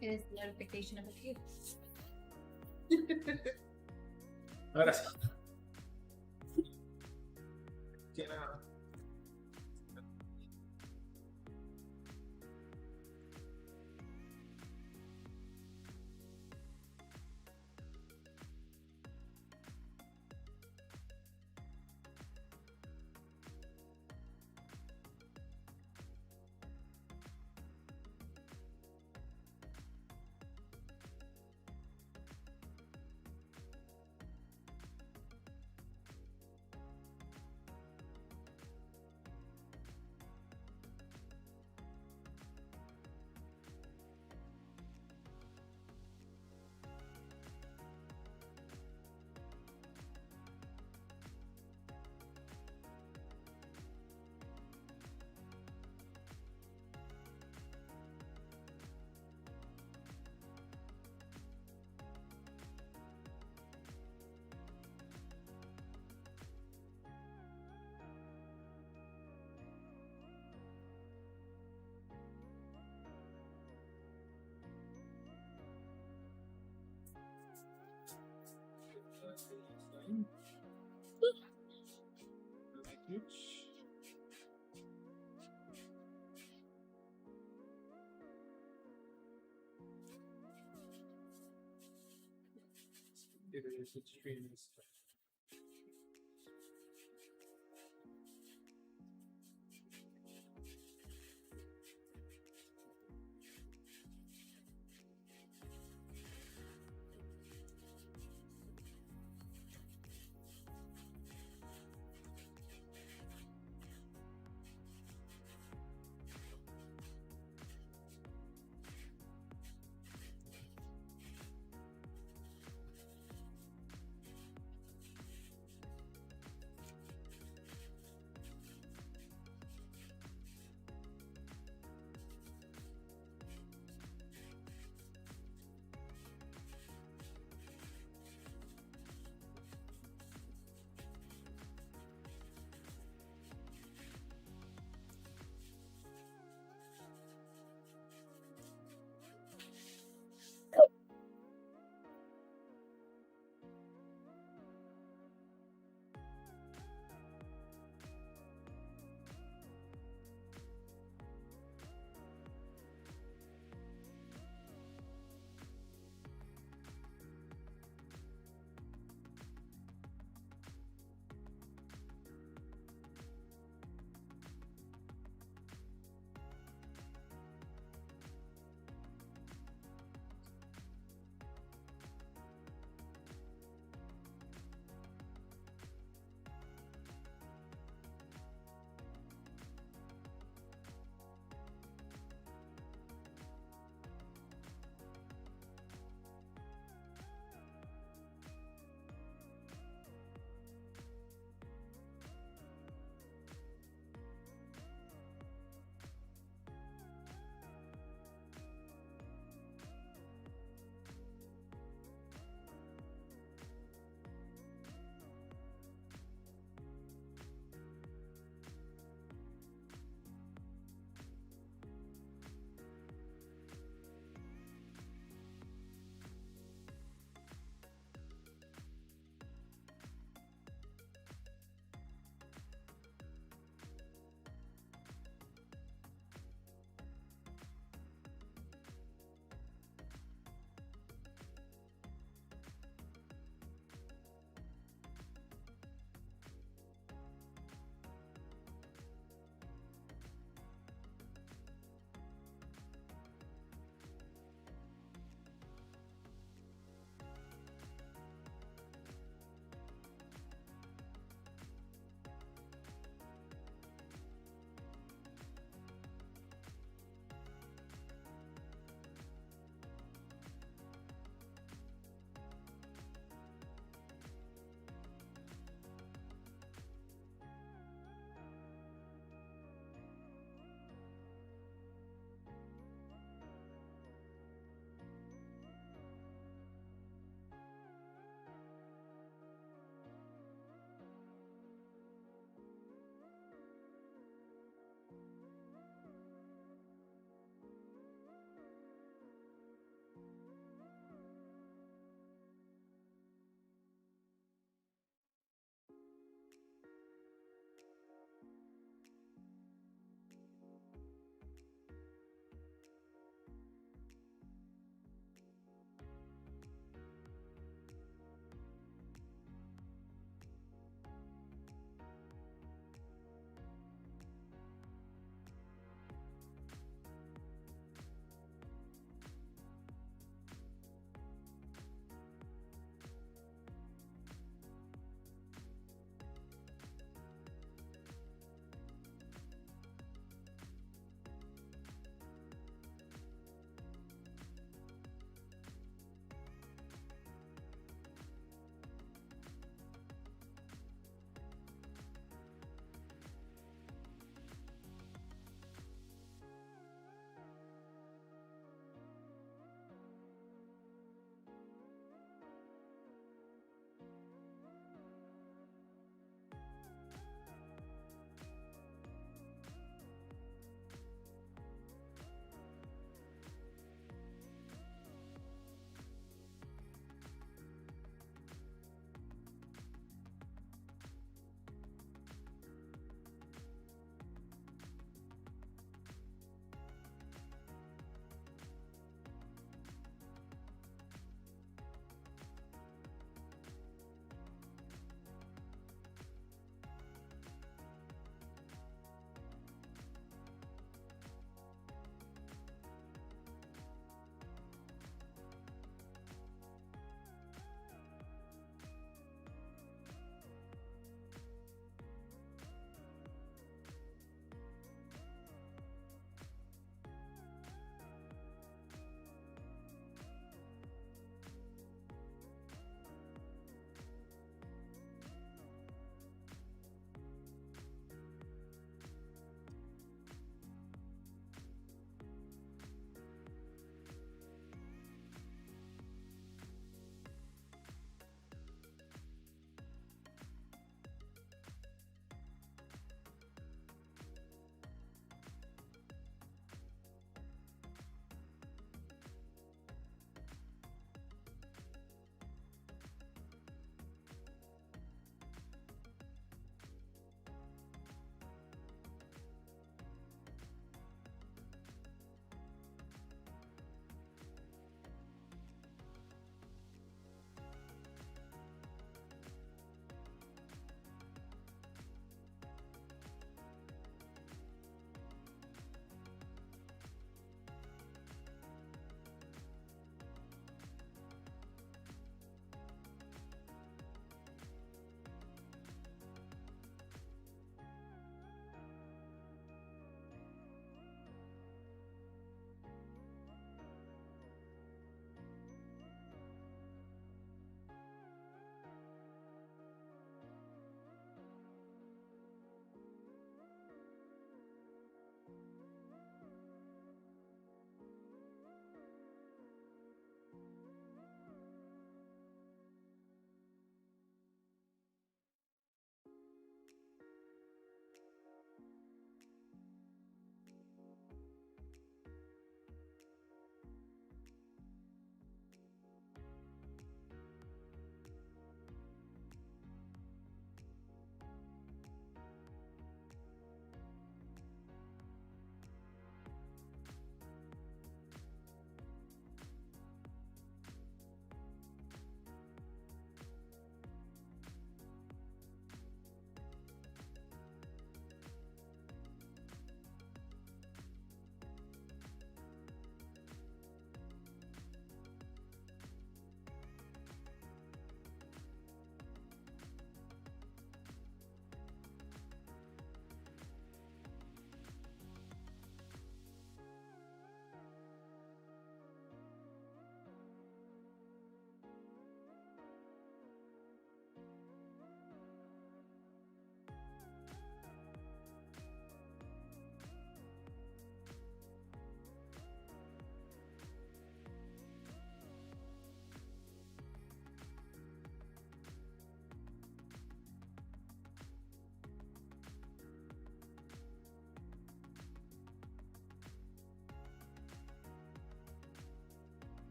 is the notification of a few. Ahora sí. Tiene nada. It is extremely special.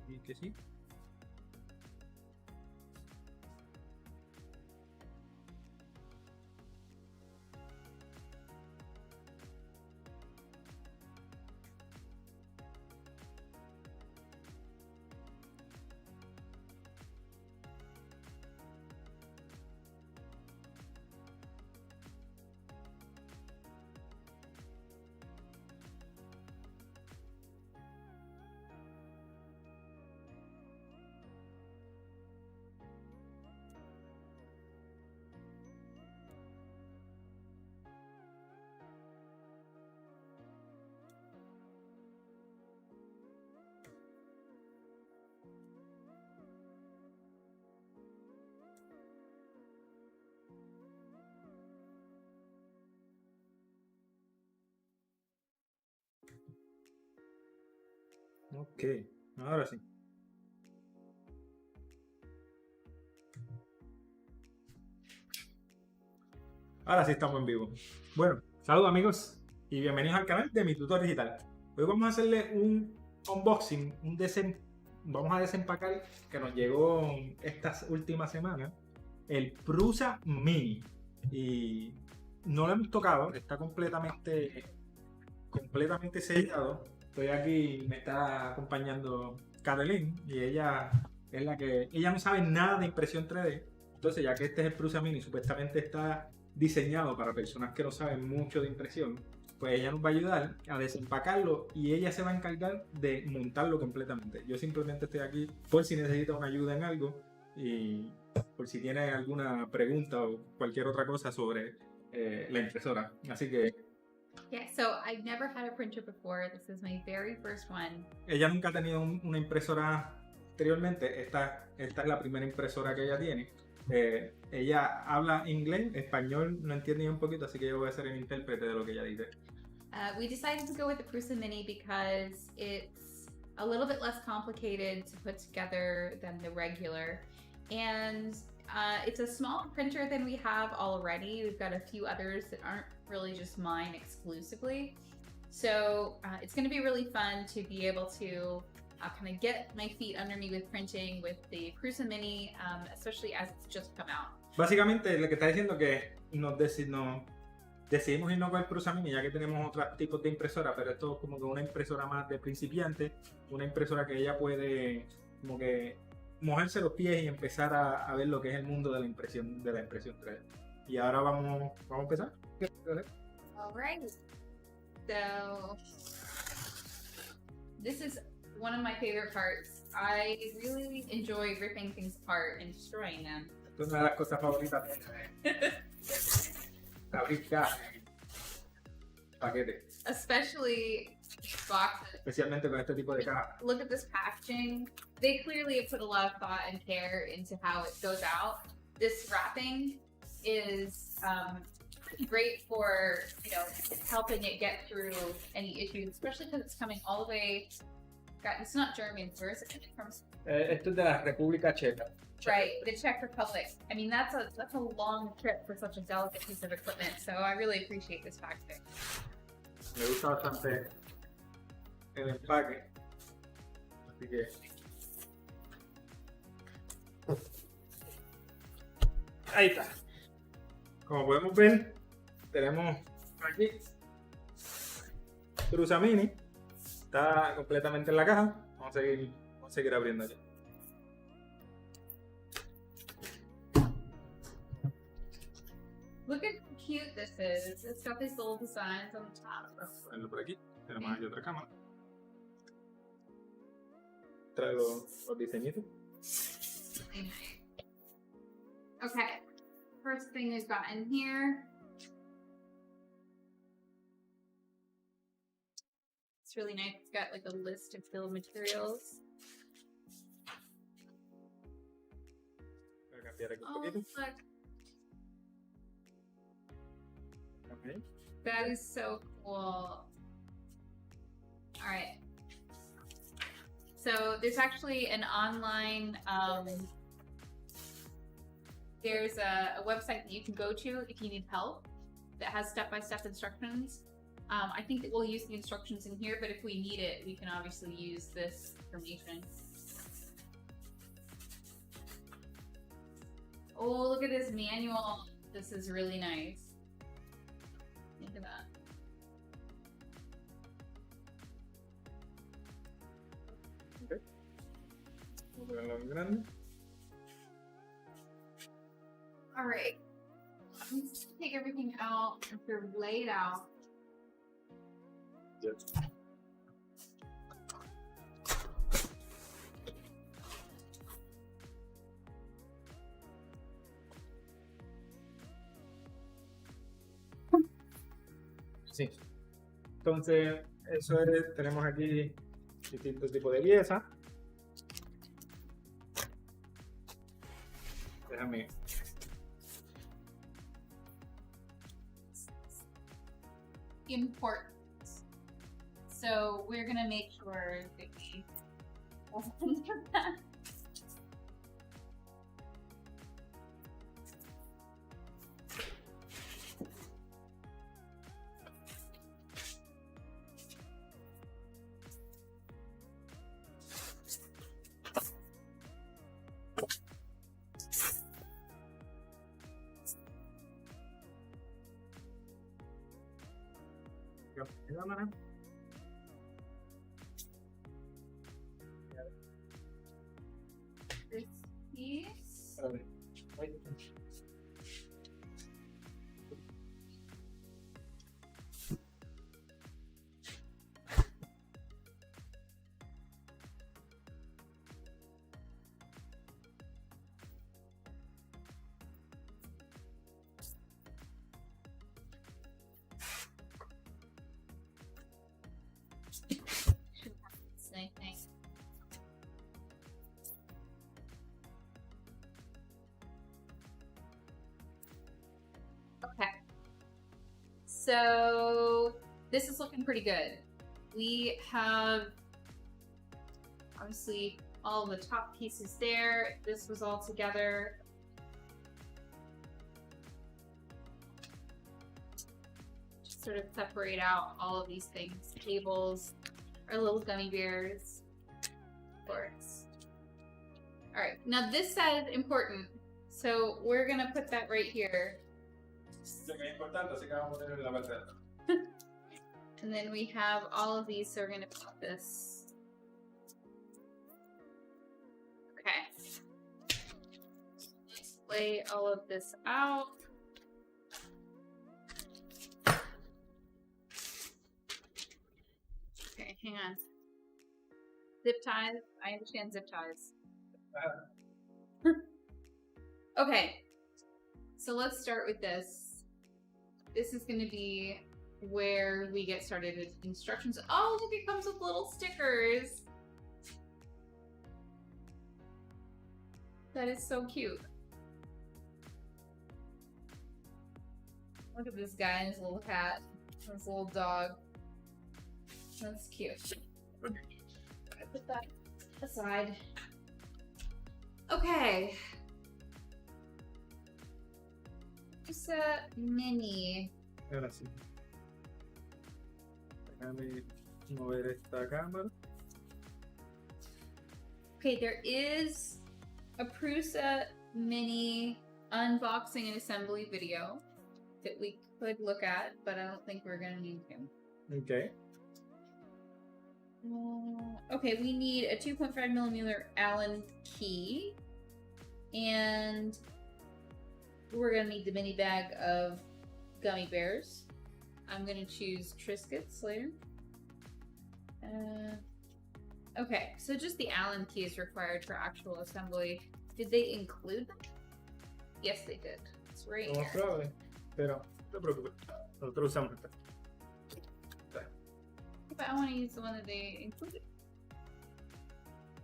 Y que sí. Ok, ahora sí. Ahora sí estamos en vivo. Bueno, saludos amigos y bienvenidos al canal de mi tutor digital. Hoy vamos a hacerle un unboxing, vamos a desempacar que nos llegó estas últimas semanas, el Prusa Mini. Y no lo hemos tocado, está completamente sellado. Estoy aquí, me está acompañando Caroline y ella es ella no sabe nada de impresión 3D. Entonces, ya que este es el Prusa Mini, supuestamente está diseñado para personas que no saben mucho de impresión, pues ella nos va a ayudar a desempacarlo y ella se va a encargar de montarlo completamente. Yo simplemente estoy aquí por si necesita una ayuda en algo y por si tiene alguna pregunta o cualquier otra cosa sobre la impresora. Así que Yeah, so I've never had a printer before. This is my very first one. ella nunca ha tenido una impresora anteriormente. Esta es la primera impresora que ella tiene. Ella habla inglés, español no entiende ni un poquito, así que yo voy a ser el intérprete de lo que ella dice. We decided to go with the Prusa Mini because it's a little bit less complicated to put together than the regular. And it's a smaller printer than we have already. We've got a few others that aren't really just mine exclusively. So it's going to be really fun to be able to kind of get my feet under me with printing with the Prusa Mini, especially as it's just come out. Básicamente lo que está diciendo que decidimos irnos con el Prusa Mini ya que tenemos otros tipos de impresora, pero esto es como que una impresora más de principiante, una impresora que ella puede como que mojarse los pies y empezar a ver lo que es el mundo de la impresión 3D. Y ahora vamos a empezar. All right. So this is one of my favorite parts. I really enjoy ripping things apart and destroying them. Esto es una de las cosas favoritas de abrir cajas, paquetes, Especially boxes. especialmente con este tipo de cajas. Look at this packaging. They clearly have put a lot of thought and care into how it goes out. This wrapping is great for, helping it get through any issues, especially because it's coming all the way. God, it's not German. Where is it coming from? Esto es de la República Checa. Right, the Czech Republic. I mean, that's a long trip for such a delicate piece of equipment. So I really appreciate this packaging. Me gusta bastante el empaque. Así que ahí está. Como podemos ver, tenemos aquí Prusa Mini. Está completamente en la caja. Vamos a seguir abriendo aquí. Look at how cute this is. It's got these little designs on the top. Vamos a ponerlo por aquí. Tenemos aquí otra cámara. Traigo los diseñitos. Really nice. Okay, first thing we've got in here. It's really nice. It's got like a list of bill of materials. Voy a cambiar aquí un Oh, poquito. look. Okay. That is so cool. All right. So there's actually an online, there's a website that you can go to if you need help that has step-by-step instructions. I think that we'll use the instructions in here, but if we need it, we can obviously use this information. Oh, look at this manual. This is really nice. Look at that. Okay. Vamos a verlo en grande. All right. Let's take everything out and sort of lay it out. Yes. Sí. Entonces, eso es, tenemos aquí distintos tipos de piezas. Déjame. Important. So we're gonna make sure that we that. This piece. Same thing. Okay. So this is looking pretty good. We have obviously all the top pieces there. This was all together. Just sort of separate out all of these things. Cables, our little gummy bears, of course. All right, now this side is important. So we're gonna put that right here. And then we have all of these, so we're gonna put this. Okay. Let's lay all of this out. Okay, hang on. Zip ties. I understand zip ties. Okay. So let's start with this. This is going to be where we get started with instructions. Oh, look, it comes with little stickers. That is so cute. Look at this guy and his little cat, his little dog. That's cute. I put that aside. Okay. Prusa Mini. Ahora sí. Déjame mover esta cámara. Okay, there is a Prusa Mini unboxing and assembly video that we could look at, but I don't think we're gonna need to. Okay. Okay, we need a 2.5mm Allen key, and we're gonna need the mini bag of gummy bears. I'm gonna choose Triscuits later. Okay, so just the Allen key is required for actual assembly. Did they include them? Yes, they did. It's right Lo más here. probable, pero no te preocupes. Nosotros usamos esta. But I want to use the one that they included.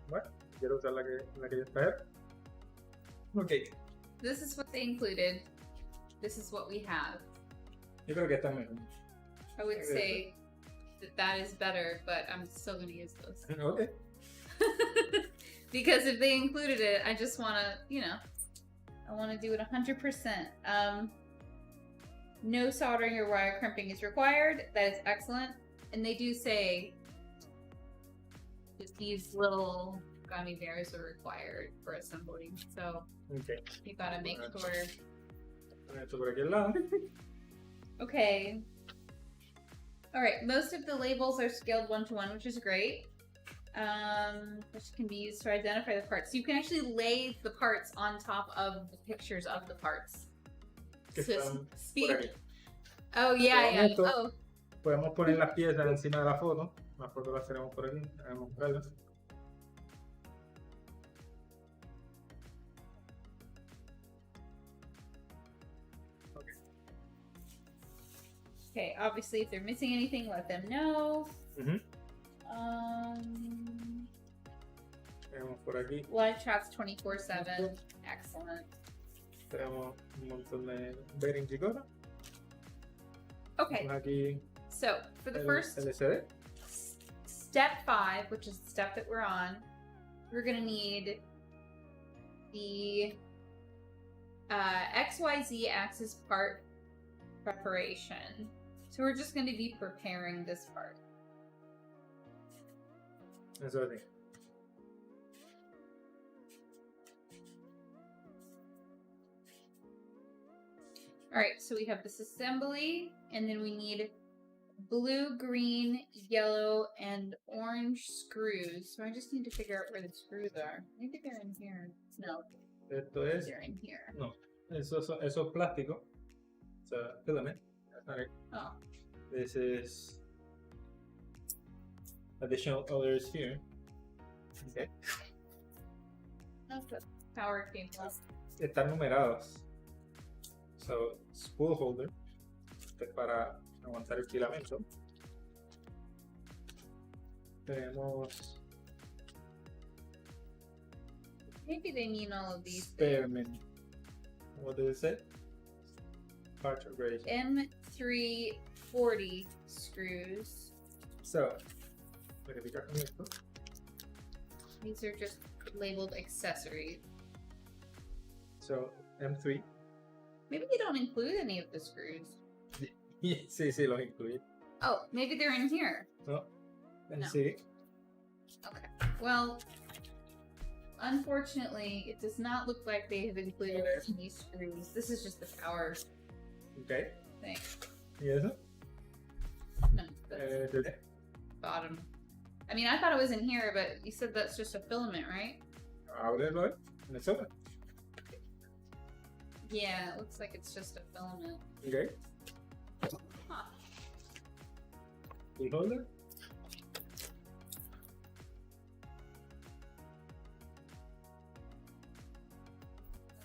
Bueno, quiero usar la que ya está ahí. Ok. This is what they included. This is what we have. Yo creo que esta es mejor. I would say that that is better, but I'm still going to use those. Ok. Because if they included it, I just want to, you know, I want to do it 100%. No soldering or wire crimping is required. That is excellent. And they do say that these little gummy bears are required for assembling. So Okay. you gotta make Bueno. sure. Pon esto por aquí al lado. Okay. All right. Most of the labels are scaled 1-to-1, which is great. Which can be used to identify the parts. So you can actually lay the parts on top of the pictures of the parts. Que So están speed. por aquí. Oh yeah, Con yeah. esto, Oh, podemos poner las piezas encima de la foto. La foto la tenemos por aquí. Vamos a buscarla. okay. Obviously, if they're missing anything, let them know. Ujú. Um, Tenemos por aquí. live chats 24/7. Excellent. Tenemos un montón de bearings y cosas. Okay, Tenemos aquí so for the el first LCD. step 5, which is the step that we're on, we're gonna need the XYZ axis part preparation. So we're just going to be preparing this part. Eso es así. All right, so we have this assembly, and then we need blue, green, yellow, and orange screws. So I just need to figure out where the screws are. Maybe they're in here. No, Esto es. they're in here. No. Eso es plástico. So, filament. Okay. Oh, This is additional colors here. Okay. that's the power cable. Están numerados. So, spool holder. Este es para aguantar el filamento. Tenemos Maybe they mean all of these. spearmint. What does it say? Part operation. M340 screws. So, verificar con esto. These are just labeled accessories. So, M3. Maybe they don't include any of the screws. Sí, los incluye. Oh, maybe they're in here. No. No. Sí. Okay. Well, unfortunately, it does not look like they have included any screws. This is just the power Okay. thing. ¿Y eso? No, that's The bottom. I mean, I thought it was in here, but you said that's just a filament, right? ábrelo en el sobre. Yeah, it looks like it's just a filament. Okay. Huh. Spool holder.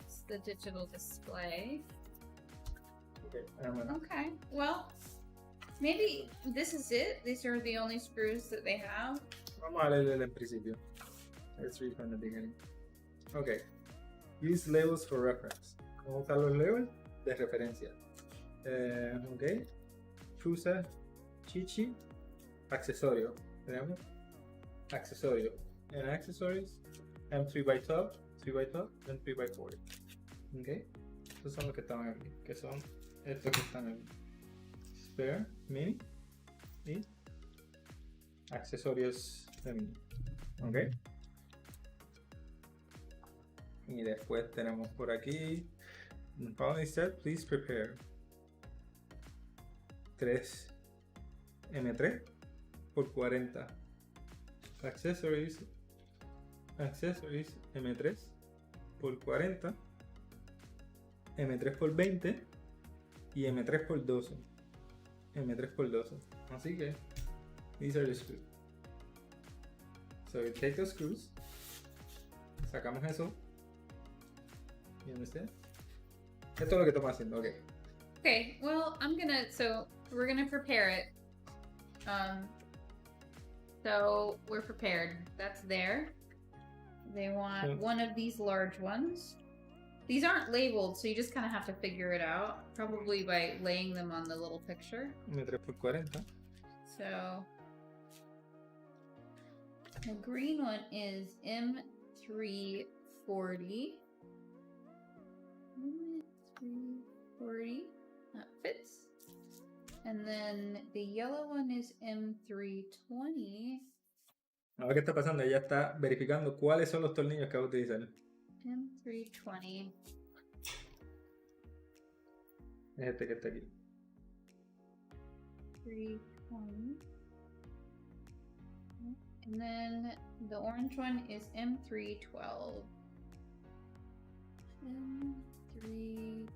It's the digital display. Okay. Bueno. Okay, well, maybe this is it. These are the only screws that they have. Vamos a leer desde el principio. Let's read from the beginning. Okay. Use labels for reference. Vamos a usar los labels de referencia. Okay. Prusa, chichi, accesorio. Tenemos accesorio. And accessories, M3 by 12, 3 by 12, and 3 by 40. Okay. Estos son los que están aquí. Que son estos que están aquí. Spare, mini y accesorios de mini. Ok. Y después tenemos por aquí. Following step, please prepare 3 M3 por 40. Accessories M3 por 40. M3 por 20 y M3 por 12. M3 por 12. Así que, these are the screws. So we take the screws, sacamos eso. You understand? Esto es lo que estamos haciendo, ok. Okay, well, so we're gonna prepare it. So we're prepared. That's there. They want one of these large ones. These aren't labeled, so you just kind of have to figure it out, probably by laying them on the little picture. M3 por 40. So the green one is M340. M340. That fits. And then the yellow one is M320. Ahora qué está pasando, ella está verificando cuáles son los tornillos que va a utilizar. M320. Es este que está aquí. 320. And then the orange one is M312. M312.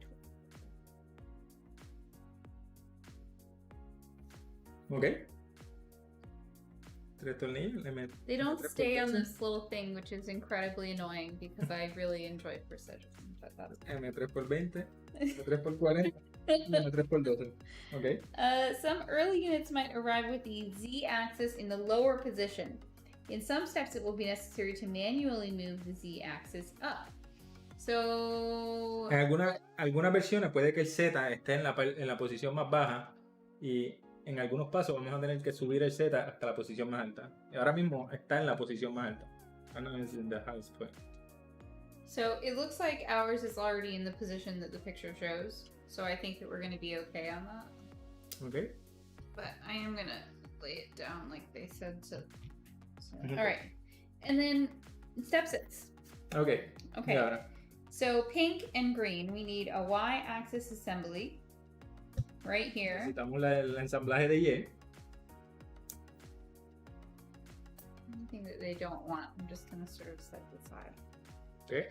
Ok. 3 tornillos. They don't M3 stay on por this little thing, which is incredibly annoying because I really enjoy precision. But that's M3 por 20. M3 por 40. M3 por 12. Ok. Some early units might arrive with the Z-axis in the lower position. In some steps, it will be necessary to manually move the Z-axis up. So... En algunas versiones puede que el Z esté en la posición más baja y en algunos pasos vamos a tener que subir el Z hasta la posición más alta. Y ahora mismo está en la posición más alta. So it looks like ours is already in the position that the picture shows. So I think that we're going to be okay on that. Okay. But I am going to lay it down like they said to. So, Mhm. all right. And then step 6. Okay. Okay. Y ahora, So pink and green, we need a Y-axis assembly right here. necesitamos el ensamblaje de Y. Anything that they don't want, I'm just going to sort of set aside. Okay.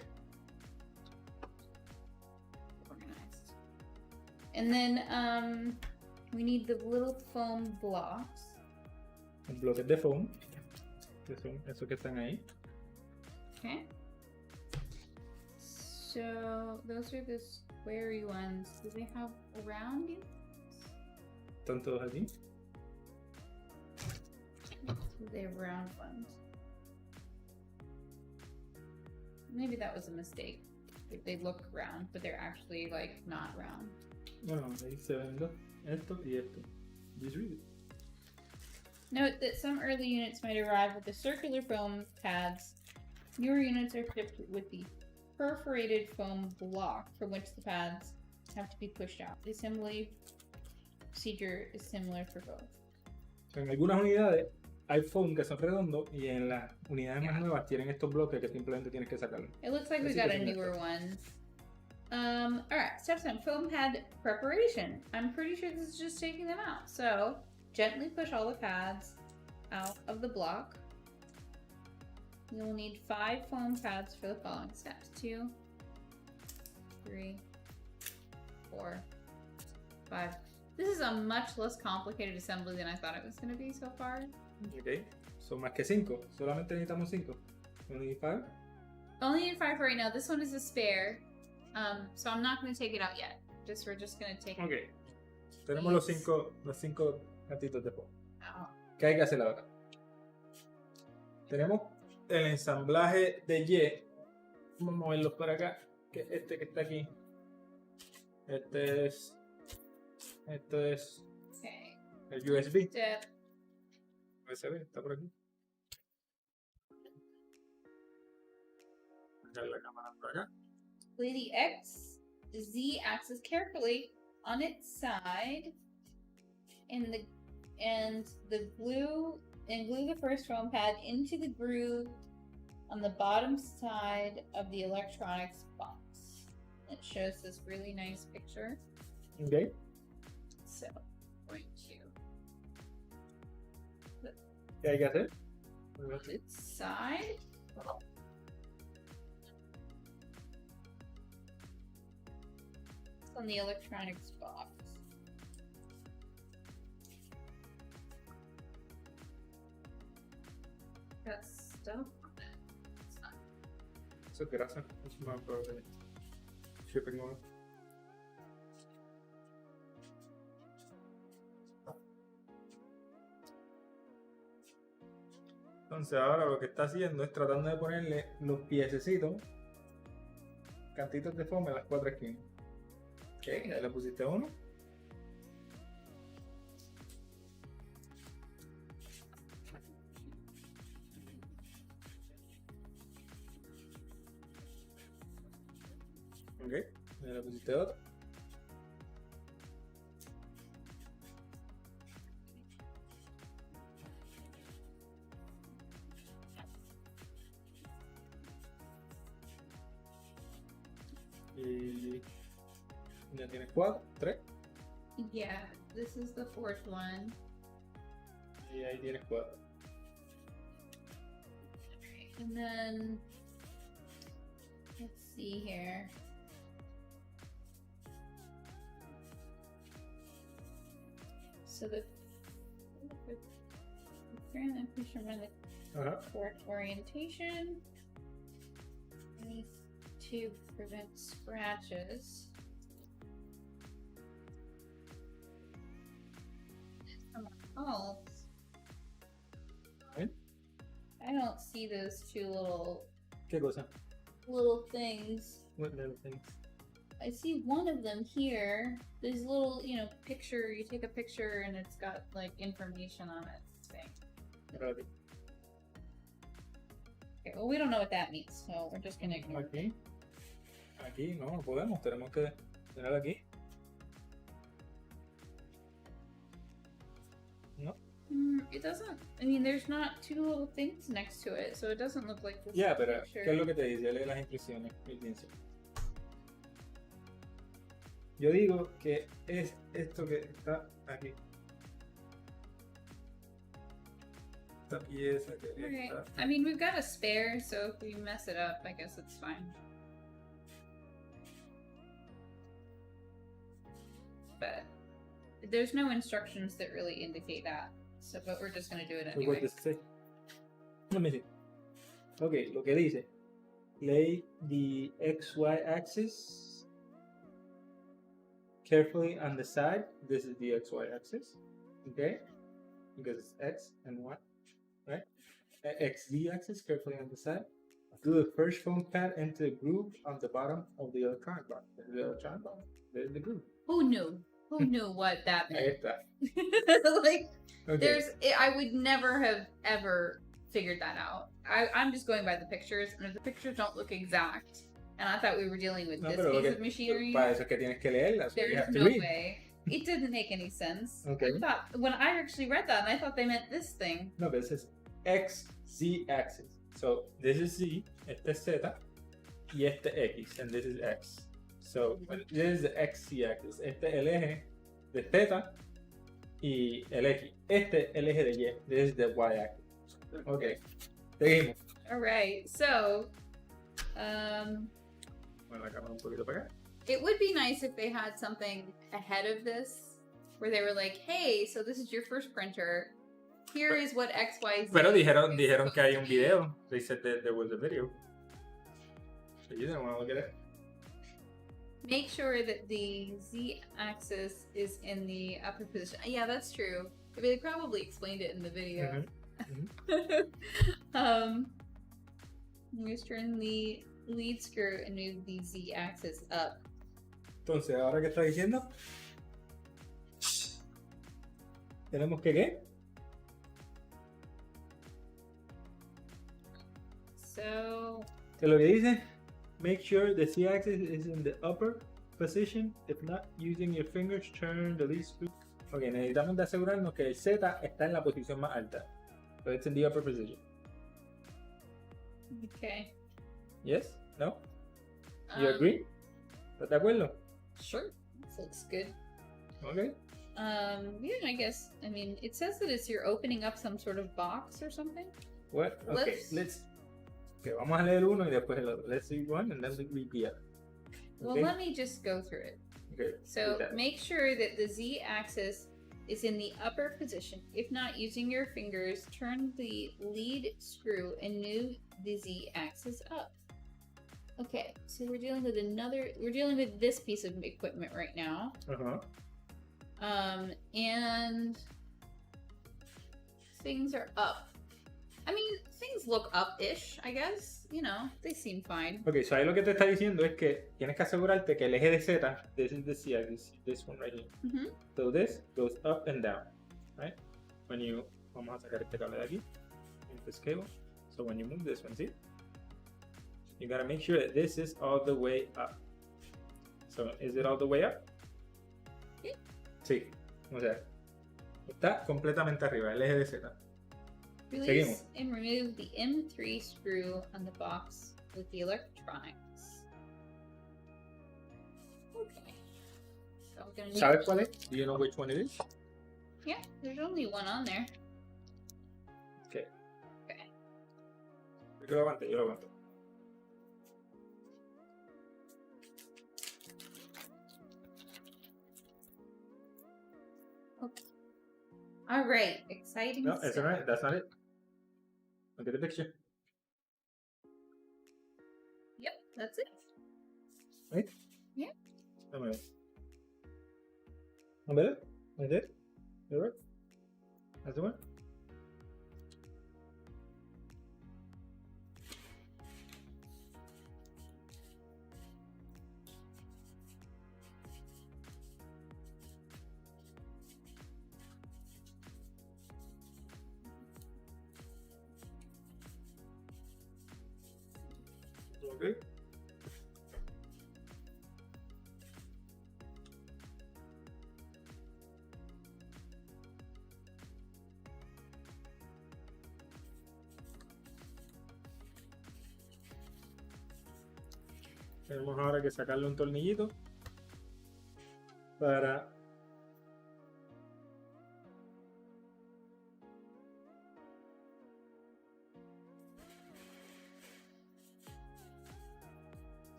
Organized. And then we need the little foam blocks. Los bloques de foam. Que son esos que están ahí. Okay. So those are the squarey ones. Do they have round units? Están todos aquí. They have round ones. Maybe that was a mistake. They look round, but they're actually like not round. Bueno, ahí se ven dos. Esto y esto. Just read it. Note that some early units might arrive with the circular foam pads. Newer units are shipped with the perforated foam block from which the pads have to be pushed out. The assembly procedure is similar for both. En algunas unidades hay foam que son redondos y en las unidades más nuevas tienen estos bloques que simplemente tienes que sacarlos. It looks like we Así got que a tiene newer one. Alright, step 7, foam pad preparation. I'm pretty sure this is just taking them out. So, gently push all the pads out of the block. You'll need 5 foam pads for the following steps. 2, 3, 4, 5. This is a much less complicated assembly than I thought it was going to be so far. Ok. Son más que 5. Solamente necesitamos 5. Only 5. Only need 5 right now. This one is a spare. So I'm not going to take it out yet. We're just going to take it Ok. Tenemos los 5 cantitos de foam. out. ¿Qué hay que hacer ahora? Tenemos el ensamblaje de Y. Vamos a moverlos por acá. Que es este que está aquí. Esto es Okay. el USB. Step. USB está por aquí. Sacar la cámara por acá. Lay the Z axis carefully on its side, and glue the first foam pad into the groove on the bottom side of the electronics box. It shows this really nice picture. Ok. So, going to ¿Qué hay que hacer? its side. On the electronics box. Got stuff on it. It's not. Eso es grasa. Es más por shipping oil. Entonces ahora lo que está haciendo es tratando de ponerle los piececitos, cantitos de foam en las 4 esquinas. Ok, ya le pusiste uno. Ok, ya le pusiste otro. Y ya tienes 4, 3. Yeah, this is the fourth one. Y ahí tienes 4. And then, let's see here. So the correct orientation. I need to prevent scratches. Oh. Right. I don't see those two ¿Qué cosa? little things. What little things? I see one of them here. There's little, picture. You take a picture and it's got like information on it. Thing. Right. Okay, well, we don't know what that means, so we're just gonna ignore it. Aquí no podemos. Tenemos que tener aquí. No. It doesn't. I mean, there's not two little things next to it, so it doesn't look like this. Ya, pero picture. ¿qué es lo que te dice? Lee las instrucciones. Piensa. Yo digo que es esto que está aquí. Esta pieza que Okay. está. I mean, we've got a spare, so if we mess it up, I guess it's fine. But there's no instructions that really indicate that. So, but we're just gonna do it What anyway. does it say? Let me see. Okay, lo que dice. Lay the XY axis carefully on the side. This is the XY axis. Okay? Because it's X and Y. Right? XZ axis carefully on the side. Do the first foam pad into the groove on the bottom of the electronic bar. There's the electronic bar. There's the groove. Who knew? Who knew what that Ahí meant? está. Like, Okay. I would never have ever figured that out. I'm just going by the pictures, and if the pictures don't look exact, and I thought we were dealing with No, this pero piece of machinery, para eso es que tienes que leerlas. You there's have to no read. way. It didn't make any sense. Okay. I thought, when I actually read that, and I thought they meant this thing. No, but it says XZ axis. So this is Z, este es Z, y este X, and this is X. So this is the XZ axis. Este es el eje de Z y el X. Este es el eje de Y. This is the Y axis. Okay. Seguimos. Alright, so, Bueno, la cámara un poquito para acá. it would be nice if they had something ahead of this, where they were like, hey, so this is your first printer. Here is what X, Y, Z. Pero dijeron que hay un video. They said that there was a video. So you didn't want to look at it. Make sure that the Z-axis is in the upper position. Yeah, that's true. They probably explained it in the video. Just turn the lead screw and move the Z-axis up. Entonces, ¿ahora qué está diciendo? ¿Tenemos que qué? So, Que lo que dice, make sure the Z-axis is in the upper position. If not, using your fingers, turn the lead screw. Ok, necesitamos de asegurarnos que el Z está en la posición más alta. So it's in the upper position. okay. Yes? No? You Um, agree? ¿Estás de acuerdo? Sure. This looks good. Ok. Yeah, I guess. I mean, it says that it's you're opening up some sort of box or something. What? Okay, let's... Okay, vamos a leer uno y después el otro. Let's read one and then we read the other. Well, Okay? let me just go through it. Okay. So do that. make sure that the Z-axis is in the upper position. If not, using your fingers, turn the lead screw and move the Z-axis up. Okay, so we're dealing with this piece of equipment right now. Uh-huh. And things are up. I mean, things look up-ish, I guess. You know, they seem fine. Ok, so ahí lo que te está diciendo es que tienes que asegurarte que el eje de Z, this is the Z-axis, this one right here. Mm-hmm. So this goes up and down, right? When you, vamos a sacar este cable de aquí, this cable. So when you move this one, see? You gotta make sure that this is all the way up. So is it all the way up? Yeah. Sí, o sea, está completamente arriba, el eje de Z. Release Seguimos. and remove the M3 screw on the box with the electronics. So I'm gonna need... ¿Sabes cuál es? Do you know which one it is? Yeah, there's only one on there. Okay. Okay. Yo lo aguanto, yo lo aguanto. Okay. All right, exciting No, stuff. ese no es, that's not it. Look at the picture. Yep, that's it. Right? Yeah. Dame ver. A ver, right there. You right? That's the one. Okay. Tenemos ahora que sacarle un tornillito para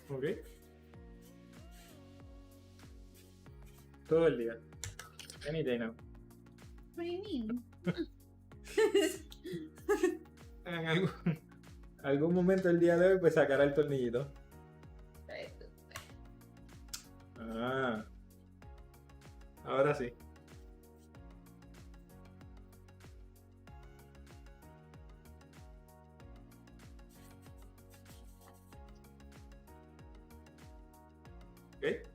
ok, todo el día, any day now. What do you mean? En algún momento del día de hoy pues sacará el tornillito. Right this way. Ah, ahora sí. Ok.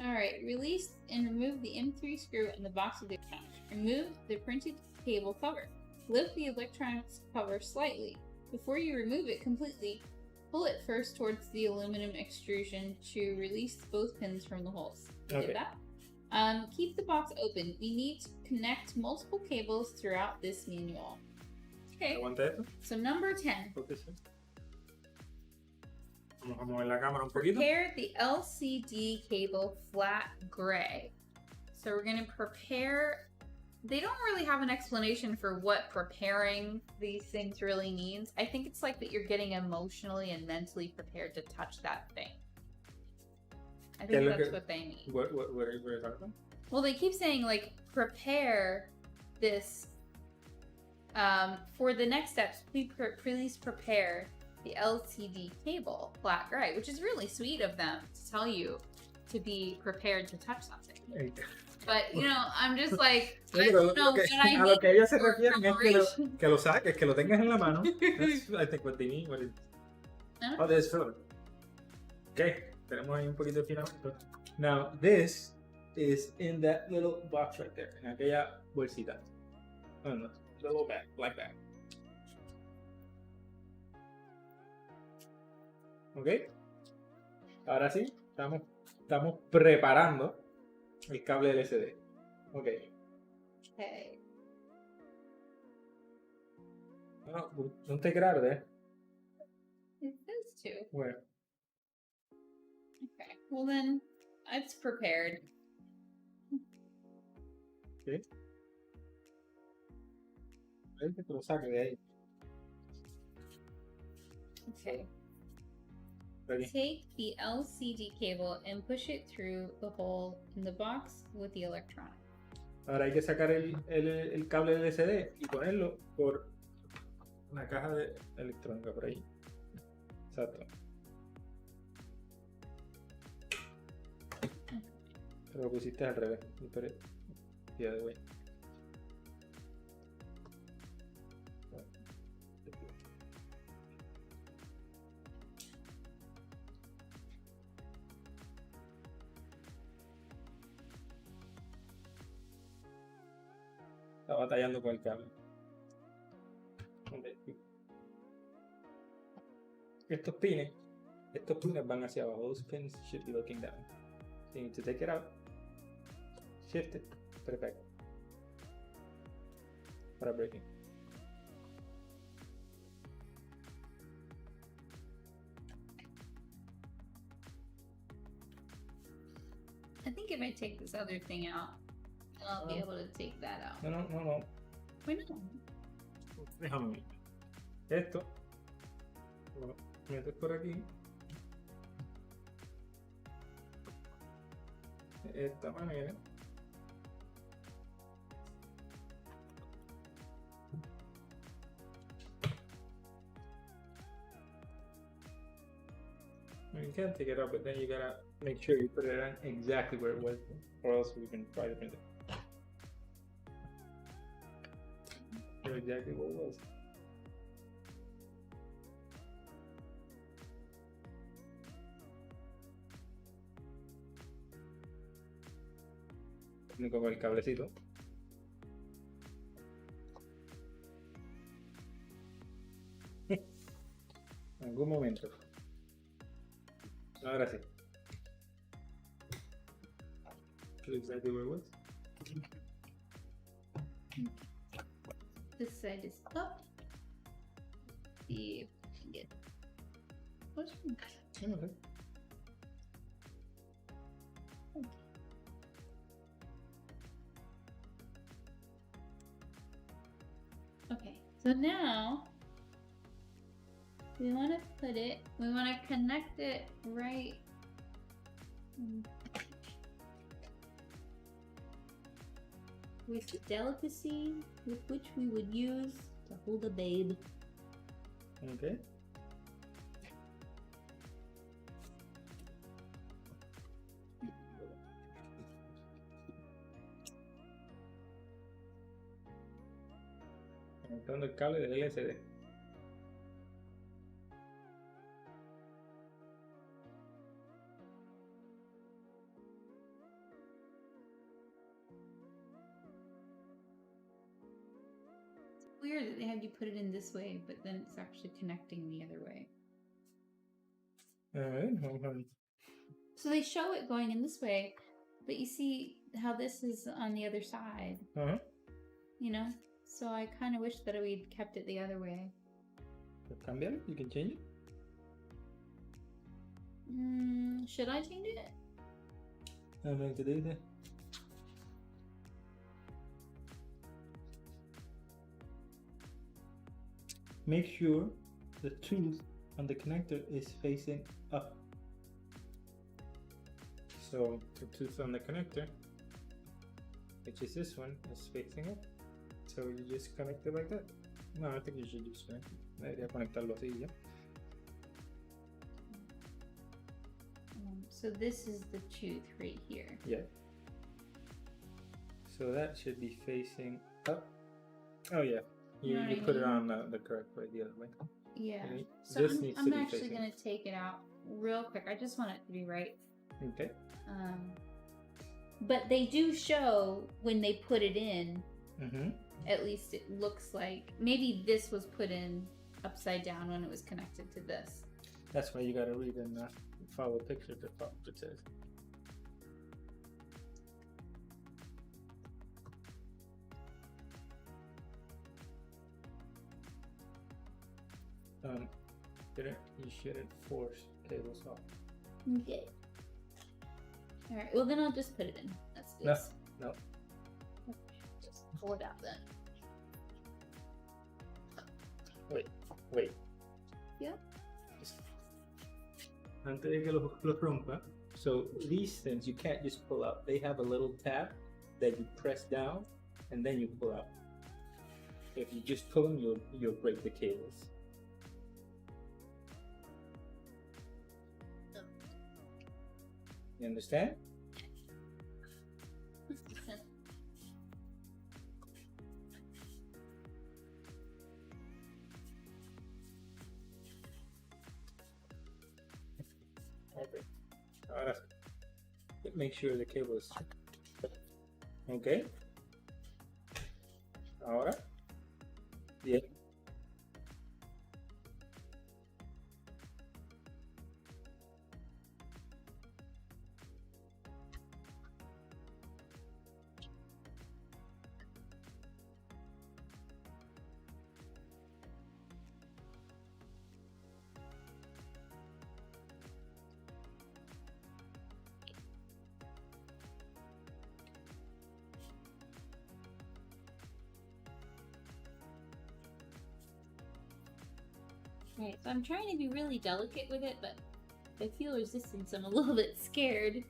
Alright, release and remove the M3 screw in the box of the electronics. Remove the printed cable cover. Lift the electronics cover slightly. Before you remove it completely, pull it first towards the aluminum extrusion to release both pins from the holes. You Okay. did that? Keep the box open. We need to connect multiple cables throughout this manual. Okay, Aguanta esto. so number 10. Porque sí. Vamos a mover la cámara un poquito. Prepare the LCD cable flat gray. So we're going to prepare. They don't really have an explanation for what preparing these things really means. I think it's like that you're getting emotionally and mentally prepared to touch that thing. I think that's what they mean. What are you talking about? Well, they keep saying like prepare this for the next steps. Please prepare the LCD cable flat gray, which is really sweet of them to tell you to be prepared to touch something. But you know, I'm just like, I don't know what I a lo que ellos se for refieren es preparation. que lo saques, que lo tengas en la mano. That's, I think what they mean. What it, Huh? oh, there's filler. Okay, tenemos ahí un poquito de filamento. Now, this is in that little box right there, en aquella bolsita. Oh, no, little bag, black bag. Ok, ahora sí, estamos preparando el cable LCD. Ok. Okay. No, non te grave. It says to. Where? Okay. Well then, it's prepared. Okay. Ven que te lo saque de ahí. Okay. Ready? Take the LCD cable and push it through the hole in the box with the electronic. Ahora hay que sacar el cable LCD y ponerlo por una caja de electrónica por ahí. Exacto. Pero lo pusiste al revés. Yeah, the way. Está batallando con el cable. Estos pines van hacia abajo. Those pins should be looking down. So you need to take it out, shift it, put it back. para breaking. I think if I take this other thing out, I'll be able to take that out. No. Why not? Déjame ver. Esto lo metes por aquí. De esta manera. You can't take it out, but then you gotta make sure you put it on exactly where it was, or else we can try to print it. Know exactly what it was. Con el cablecito. En algún momento. Ahora sí. Exactly where it was. This side is up. See if we can get. What's Okay. Okay, so now we want to put it, we want to connect it right with the delicacy with which we would use to hold a babe. Okay. Conectando el cable del LCD. Weird that they have you put it in this way, but then it's actually connecting the other way. Alright. So they show it going in this way, but you see how this is on the other side. You know? So I kind of wish that we'd kept it the other way. Cambiar, you can change it. Should I change it? I'm going to do that. Make sure the tooth on the connector is facing up. So the tooth on the connector, which is this one, is facing up. So you just connect it like that. No, I think you should just connect it. Debería conectarlo así ya. So this is the tooth right here. Yeah. So that should be facing up. Oh yeah. You put it on the correct way, the other way. Yeah. Okay. So This needs to I'm be actually facing. going to take it out real quick. I just want it to be right. Okay. But they do show when they put it in. At least it looks like maybe this was put in upside down when it was connected to this. That's why you gotta read and follow the picture to follow what it says. You shouldn't force cables off. Okay. All right. Well, then I'll just put it in. Let's do this. No. Just pull it out then. Wait. Yeah. Antes de que los rompa, so these things you can't just pull out. They have a little tab that you press down and then you pull out. If you just pull them, you'll break the cables. You understand? Okay. Ahora make sure the cable is okay. Ahora bien. Right, so I'm trying to be really delicate with it, but if I feel resistance, I'm a little bit scared.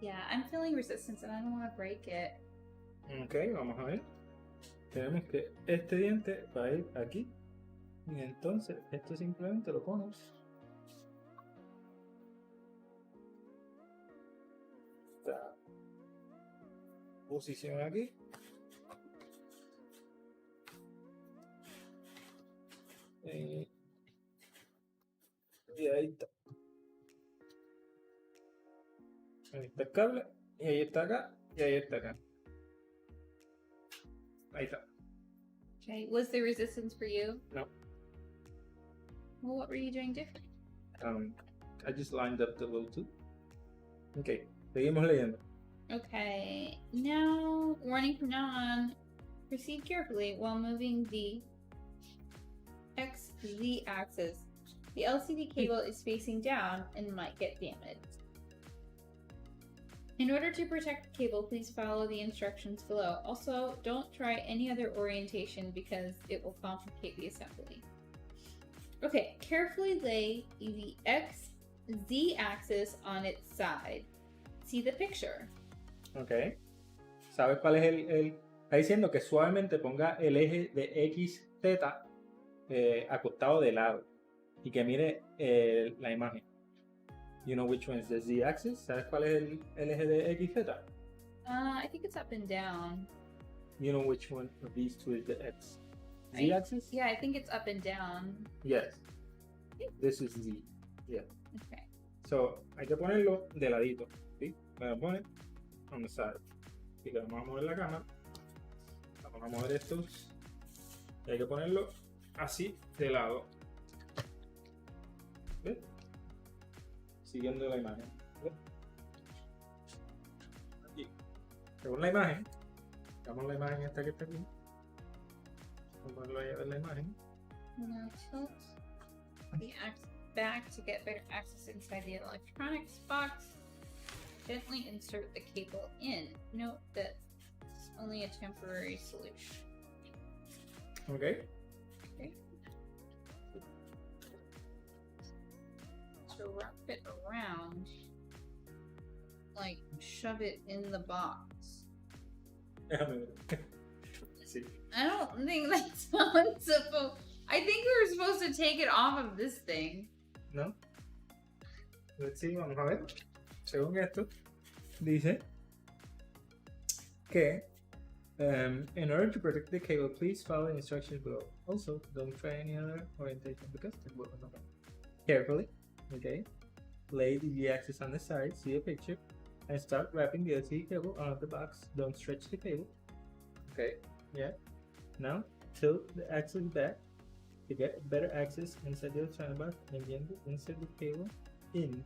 Yeah, I'm feeling resistance and I don't want to break it. Ok, vamos a ver. Tenemos que este diente va a ir aquí. Y entonces esto simplemente lo pones. Esta posición aquí. Y ahí está. Ahí está el cable. Y ahí está acá. Y ahí está acá. Ahí está. Okay, was there resistance for you? No. Well, what were you doing different? I just lined up the little two. Ok, seguimos leyendo. Okay, now, warning from now on, proceed carefully while moving the XZ axis. The LCD cable is facing down and might get damaged. In order to protect the cable, please follow the instructions below. Also, don't try any other orientation because it will complicate the assembly. Okay, carefully lay the XZ axis on its side. See the picture. Ok. ¿Sabes cuál es el? Está diciendo que suavemente ponga el eje de XZ acostado de lado y que mire la imagen. You know which one is the Z-axis? ¿Sabes cuál es el eje de XZ? I think it's up and down. You know which one of these two is the X? Z-axis? Yeah, I think it's up and down. Yes. This is Z. Yeah. Okay. So, hay que ponerlo de ladito. ¿Sí? Lo pones on the side. Y le vamos a mover la cámara. Vamos a mover estos. Y hay que ponerlo así de lado. ¿Ves? Siguiendo la imagen. ¿Ves? Aquí. Según la imagen, damos la imagen esta que está aquí. Vamos a ver la imagen. Now tilt the axis back to get better access inside the electronics box. Gently insert the cable in. Note that it's only a temporary solution. Okay. Okay. To wrap it around, like shove it in the box. Déjame ver. Sí. I don't think that's how it's supposed. I think we were supposed to take it off of this thing. ¿No? Let's see, vamos a ver. Según esto, dice que in order to protect the cable, please follow the instructions below. Also, don't try any other orientation because it will not. Carefully, okay? Lay the Z-axis on the side, see a picture, and start wrapping the LCD cable on the box. Don't stretch the cable. Okay, yeah. Now, tilt the axis back to get better access inside the electronic box and then insert the cable in.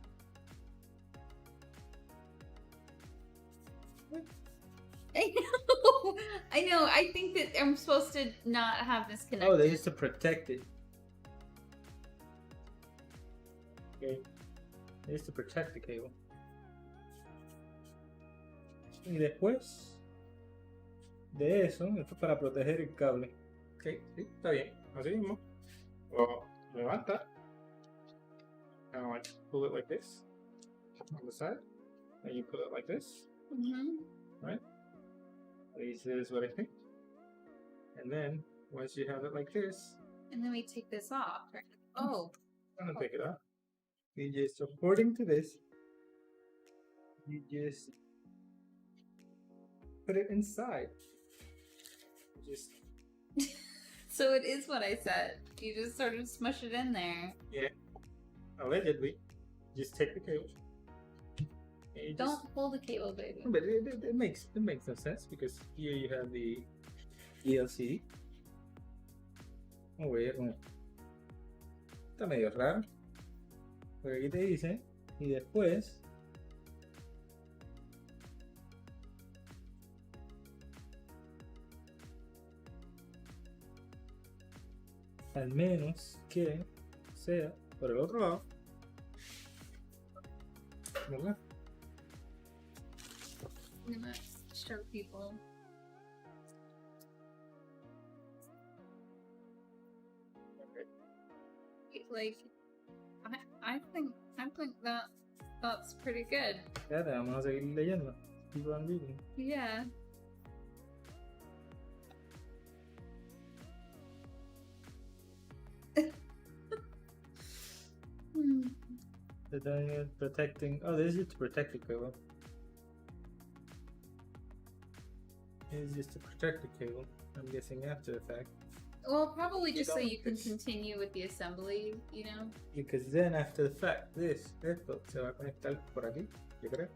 I know. I think that I'm supposed to not have this connected. Oh, they used to protect it. Okay. They used to protect the cable. Y después de eso, esto es para proteger el cable. Ok, sí, está bien. Así mismo. Lo levanta. Kind of like pull it like this on the side. And you put it like this. Right? At least this is what I think. And then once you have it like this, and then we take this off. Right? Oh, I'm gonna take it off. You just, according to this, you just put it inside. Just so it is what I said. You just sort of smush it in there. yeah. Allegedly, just take the cable. Don't pull the cable, baby. But it makes no sense because here you have the ELC. Vamos a ver, está medio raro. Porque aquí te dice y después al menos que sea por el otro lado, ¿verdad? I'm gonna show people. Like, I think that's pretty good. Fíjate, vamos a seguir leyendo. Keep on reading. Yeah. The diamond protecting. Oh, this is to protect the cable. It's just to protect the cable. I'm guessing after the fact. Well, probably just so don't you can fix- continue with the assembly, you know? Because then after the fact, esto se va a conectar por aquí, yo creo.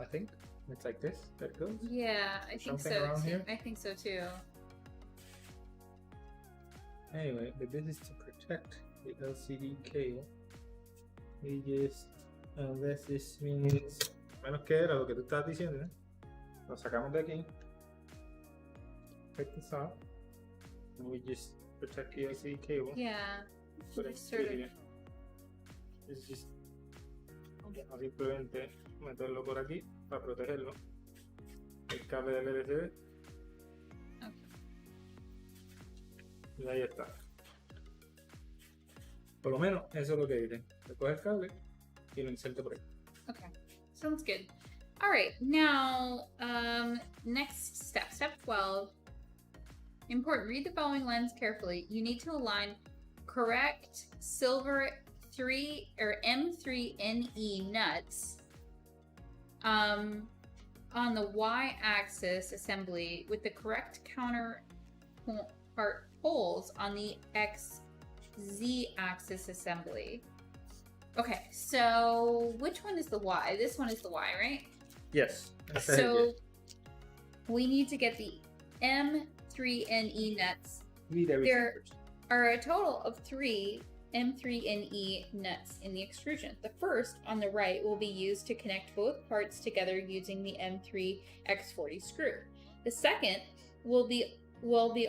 I think it's like this. That goes. Yeah, I think Something so around too. here? I think so too. Anyway, but this is to protect the LCD cable. We just, unless this means, menos que era lo que tú estabas diciendo, ¿eh? Lo sacamos de aquí. Take this off. And we just protect the LCD cable. Yeah. Put it Sort of. here. It's just simplemente meterlo por aquí para protegerlo. El cable del LCD. Okay. Y ahí está. Por lo menos eso es lo que dice. Le coge el cable y lo inserta por ahí. Okay. Sounds good. All right. Now, next step, step 12. Important. Read the following lines carefully. You need to align correct silver 3 or M3NE nuts on the y-axis assembly with the correct counterpart holes on the z-axis assembly. Okay, so which one is the y? This one is the y, right? Yes. So we need to get the M3NE nuts. Read everything There first. are a total of 3 M3NE nuts in the extrusion. The first, on the right, will be used to connect both parts together using the M3X40 screw. The second will be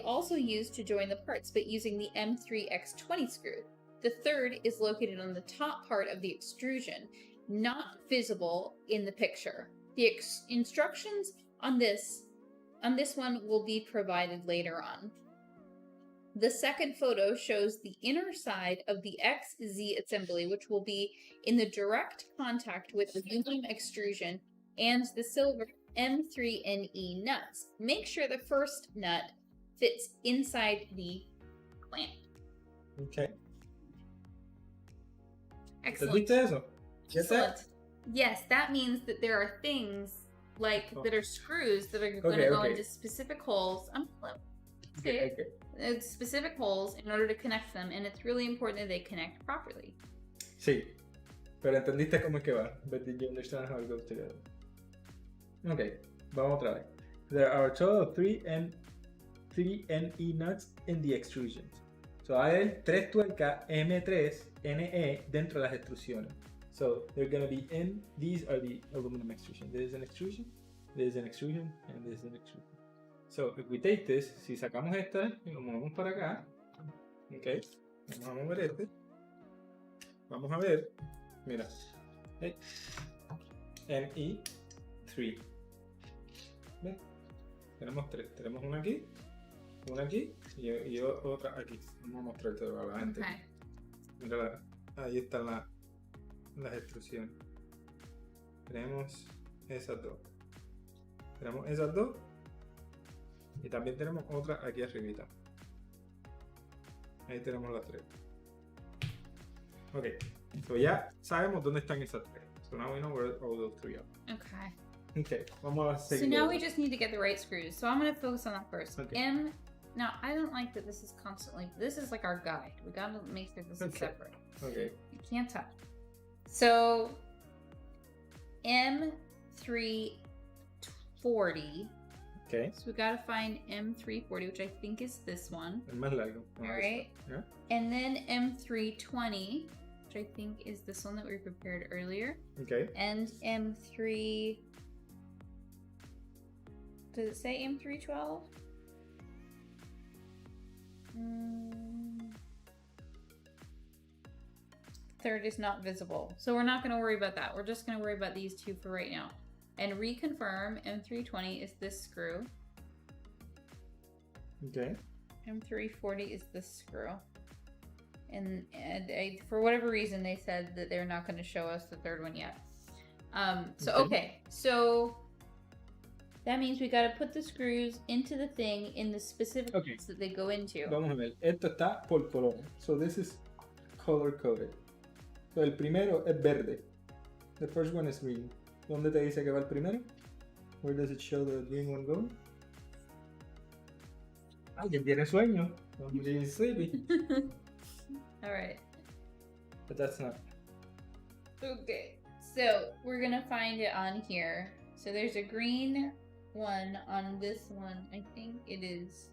also used to join the parts, but using the M3X20 screw. The third is located on the top part of the extrusion, not visible in the picture. The instructions on this one will be provided later on. The second photo shows the inner side of the XZ assembly, which will be in the direct contact with the aluminum extrusion and the silver M3NE nuts. Make sure the first nut fits inside the clamp. Okay. Excellent. ¿Entendiste eso? Get Excellent. that? Yes, that means that there are things like that are screws that are going to Okay, go okay. into specific holes. Okay. Specific holes in order to connect them, and it's really important that they connect properly. Sí. Pero entendiste cómo es que va. But did you understand how it goes together? Okay. Vamos otra vez. There are a total of 3 NE nuts in the extrusion. So hay 3 tuercas M3NE dentro de las extrusiones. So they're going to be in, these are the aluminum extrusion. There is an extrusion, there is an extrusion, and there is an extrusion. So if we take this, si sacamos esta y lo movemos para acá, ok, vamos a mover este, vamos a ver, mira, NE3, ¿ves? Tenemos 3, tenemos una aquí y otra aquí. Vamos a mostrarte a la gente. Okay. Mira, ahí están las extrusiones. Tenemos esas dos. Y también tenemos otra aquí arribita. Ahí tenemos las 3. Ok, so ya sabemos dónde están esas 3. So now we know where all those 3 are. Okay. Ok, vamos a seguir. So now we just need to get the right screws. So I'm going to focus on that first. Okay. Now, I don't like that this is constantly, this is like our guide. We got to make sure this is separate. Okay. You can't touch. So, M340. Okay. So we got to find M340, which I think is this one. El más largo. All right. Yeah. And then M320, which I think is this one that we prepared earlier. Okay. And M3... Does it say M312? Third is not visible. So we're not going to worry about that. We're just going to worry about these 2 for right now. And reconfirm M320 is this screw. Okay. M340 is the screw. And for whatever reason, they said that they're not going to show us the third one yet. Okay. So that means we got to put the screws into the thing in the specific place that they go into. Vamos a ver. Esto está por color. So this is color coded. So el primero es verde. The first one is green. ¿Dónde te dice que va el primero? Where does it show the green one go? Alguien tiene sueño. Somebody's sleepy. All right. But that's not. Okay. So we're gonna find it on here. So there's a green one on this one. I think it is.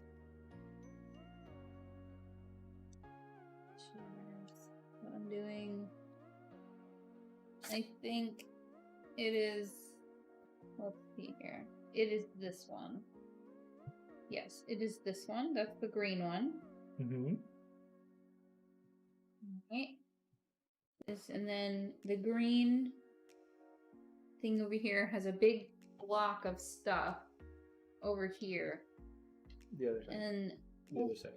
What I'm doing. I think it is. Let's see here. It is this one. Yes, it is this one. That's the green one. Mm-hmm. Okay. This, and then the green thing over here has a big block of stuff over here. The other side. And the other side.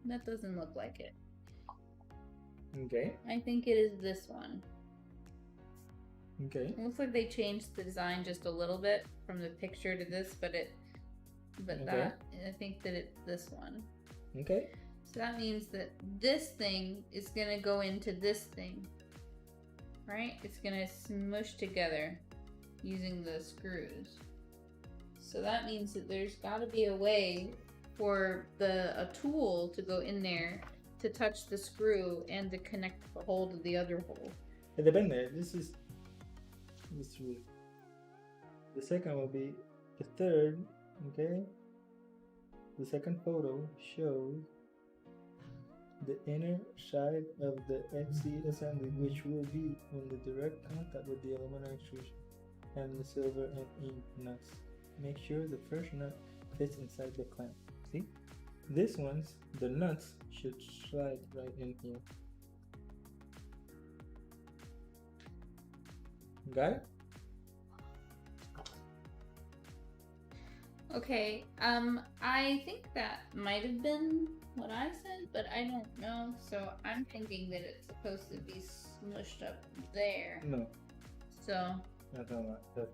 That doesn't look like it. Okay. I think it is this one. Okay. It looks like they changed the design just a little bit from the picture to this, but that I think that it's this one. Okay. So that means that this thing is gonna go into this thing, right? It's gonna smush together using the screws. So that means that there's gotta be a way for a tool to go in there to touch the screw and to connect the hole to the other hole. It depends. This is the second will be the third. Okay. The second photo shows the inner side of the MC assembly, which will be in the direct contact with the aluminum extrusion and the silver and ink nuts. Make sure the first nut fits inside the clamp. See? This one's, the nuts should slide right in here. Got it? Okay, I think that might have been what I said, but I don't know. So I'm thinking that it's supposed to be smushed up there. No. So. That's not it.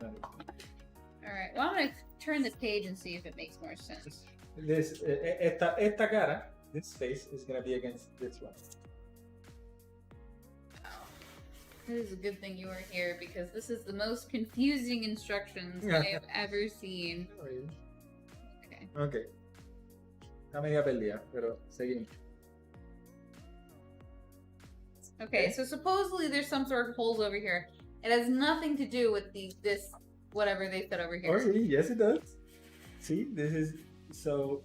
Alright, well I'm gonna turn the page and see if it makes more sense. This, esta cara, this face is gonna be against this one. This is a good thing you were here because this is the most confusing instructions I have ever seen. Okay. Okay. Está media perdida, pero seguimos. Okay, so supposedly there's some sort of holes over here. It has nothing to do with this whatever they said over here. Oh, see, yes it does. See, this is, so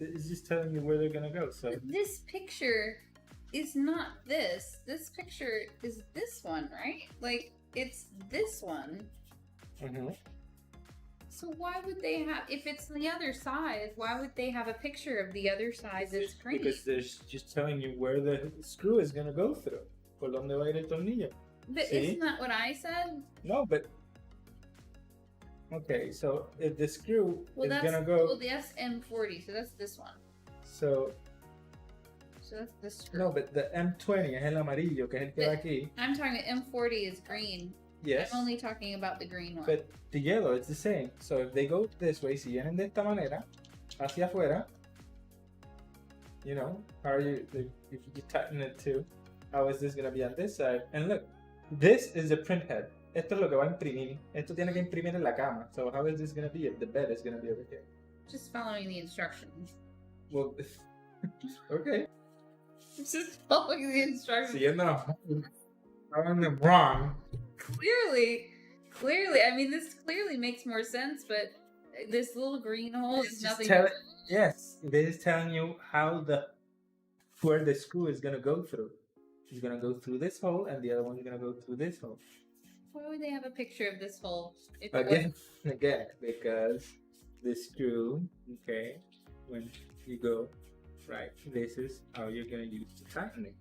it's just telling you where they're gonna go. So this picture is not this. This picture is this one, right? Like, it's this one. Mm-hmm. So why would they have, if it's the other side, why would they have a picture of the other side that's green? Because they're just telling you where the screw is gonna go through. Por donde va a ir el tornillo. But isn't that what I said? No, but okay, so if the screw is gonna go, well, the SM40, so that's this one. So that's the screw. No, but the M20 es el amarillo, que es el que va aquí. I'm talking M40 is green. Yes. I'm only talking about the green one. But the yellow is the same. So if they go this way, si vienen de esta manera, hacia afuera, you know, how are you, if you tighten it too, how is this gonna be on this side? And look, this is the print head. Esto es lo que va a imprimir. Esto tiene que imprimir en la cama. So how is this gonna be if the bed is gonna be over here? Just following the instructions. Well, okay. Just following the instructions. Siguiendo, following them wrong. Clearly. I mean, this clearly makes more sense, but this little green hole is nothing. Yes, this is telling you how where the screw is gonna go through. It's gonna go through this hole, and the other one's gonna go through this hole. Why would they have a picture of this hole? Again, because the screw, okay, when you go right, this is how you're gonna use to tighten it.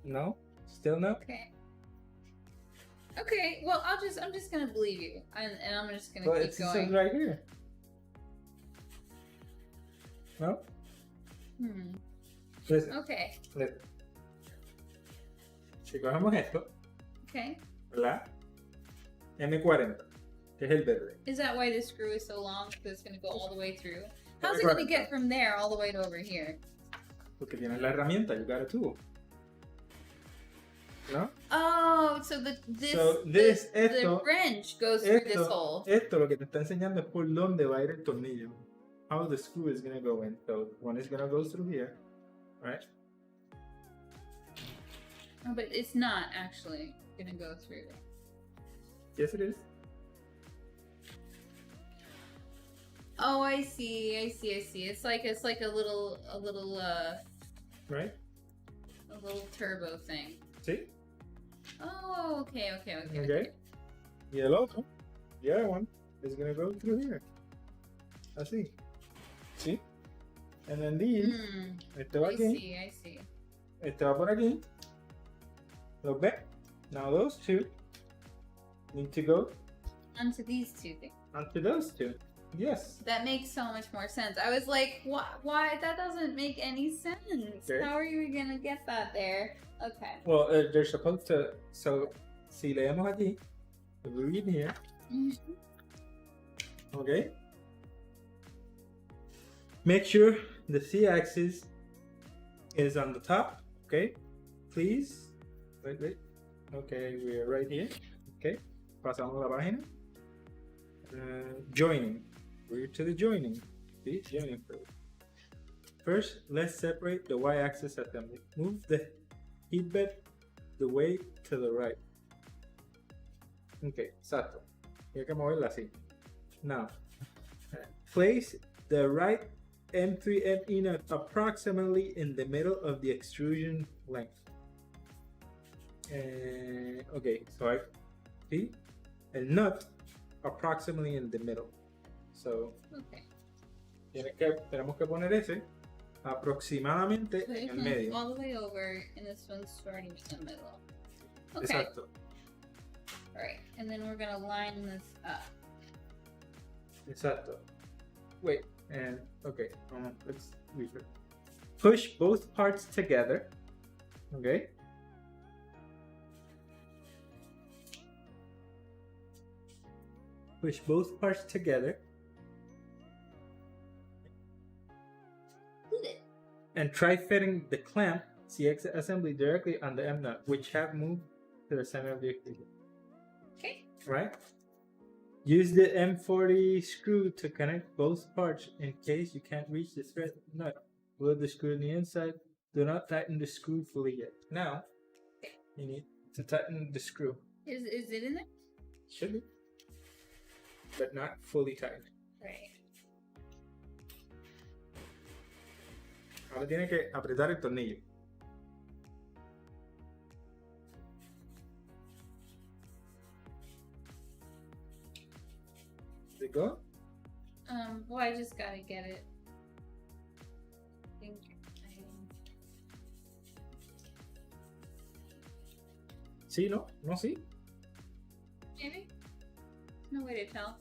No? Still no? Okay. Okay, well, I'm just gonna believe you, and I'm just gonna But keep it says going. right here. No? Listen, Okay, listen. Si cogemos esto, okay. ¿verdad? M40, que es el verde. Is that why this screw is so long? Because it's gonna go all the way through. How's it gonna get from there all the way to over here? Porque tienes la herramienta, you got a tool. ¿No? Oh, so So the esto, wrench goes through this esto, hole. esto lo que te está enseñando es por dónde va a ir el tornillo. How the screw is gonna go in. So one is gonna go through here, right? Oh, but it's not actually gonna go through. Yes, it is. Oh, I see. It's like a little Right? a little turbo thing. See? Oh, okay. Okay. Y el otro, the other one, is gonna go through here. Así. See? And then these, este va aquí, I see. este va por aquí. ¿Los ves? Now those two need to go Onto these two things. onto those two. Yes. That makes so much more sense. I was like, why? That doesn't make any sense. Okay. How are you gonna get that there? Okay. Well, they're supposed to. So, si leemos aquí, we read here. Okay. Make sure the Z-axis is on the top. Okay. Please. Wait. Okay, we are right here. Okay. Pasamos la página. Joining. We're to the joining. See, joining first, let's separate the Y-axis assembly. Move the heat bed the way to the right. Okay, exacto. Hay que moverla así. Now, place the right M3ME nut approximately in the middle of the extrusion length. Okay, so I see el nut approximately in the middle. So, Okay. tenemos que poner ese aproximadamente So en this el medio. one's all the way over, and this one's starting in the middle. Okay. Exacto. All right, and then we're gonna line this up. Exacto. Wait, and okay, let's read it. Push both parts together. Okay. Push both parts together and try fitting the clamp CX assembly directly on the M nut, which have moved to the center of the extrusion. Okay. Right? Use the M40 screw to connect both parts in case you can't reach the thread nut. Put the screw on the inside. Do not tighten the screw fully yet. Now, you need to tighten the screw. Is it in there? Should be. But not fully tightened. Right. Ahora tiene que apretar el tornillo. Does it go? Well, I just gotta get it. I think Sí, no, no, sí. maybe. No way to tell.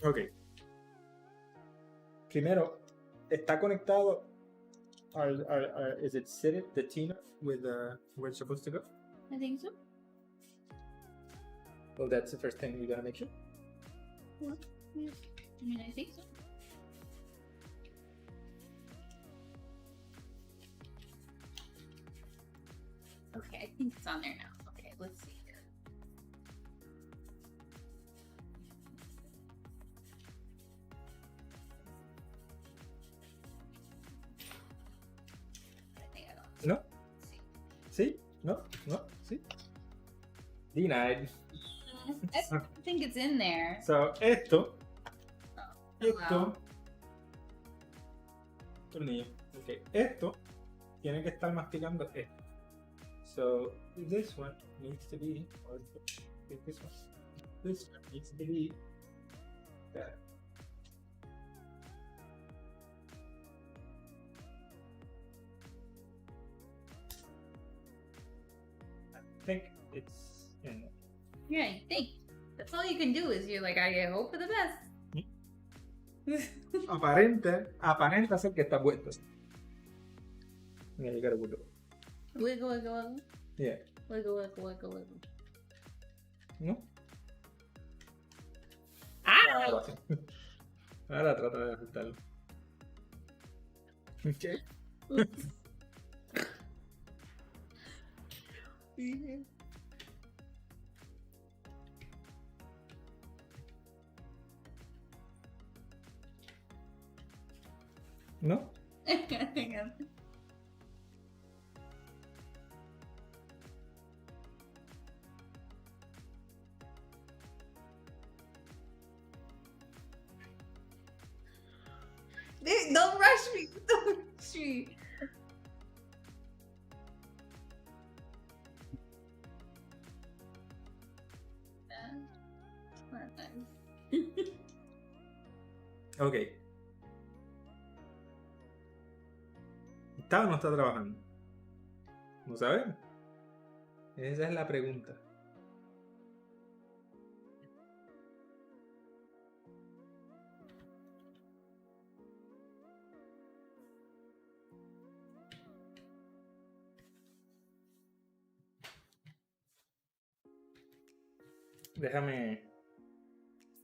Ok. Primero, está conectado. Is it seated, the T-nut, with where it's supposed to go? I think so. Well, that's the first thing you gotta make sure. Well, yeah. I mean, I think so. Okay, I think it's on there now. Okay, let's see here. I think I don't No? see. See? No? No? See? Denied. I think it's in there. So, esto. Oh, Esto. wow. Tornillo. Ok. Esto tiene que estar masticando esto. So, this one needs to be. Or this one. This one needs to be There. I think it's in there. Yeah, you think. That's all you can do is you're like, I hope for the best. Aparenta ser que está puesto. Yeah, you gotta wiggle. Wiggle, wiggle, wiggle. Yeah. Wiggle, wiggle, wiggle, wiggle. ¿No? ¡Ah! Ahora trata de ajustarlo. ¿Qué? ¿No? Hang on. Don't rush me. Don't rush me. Ok. ¿Está o no está trabajando? ¿No sabemos? Esa es la pregunta. Déjame.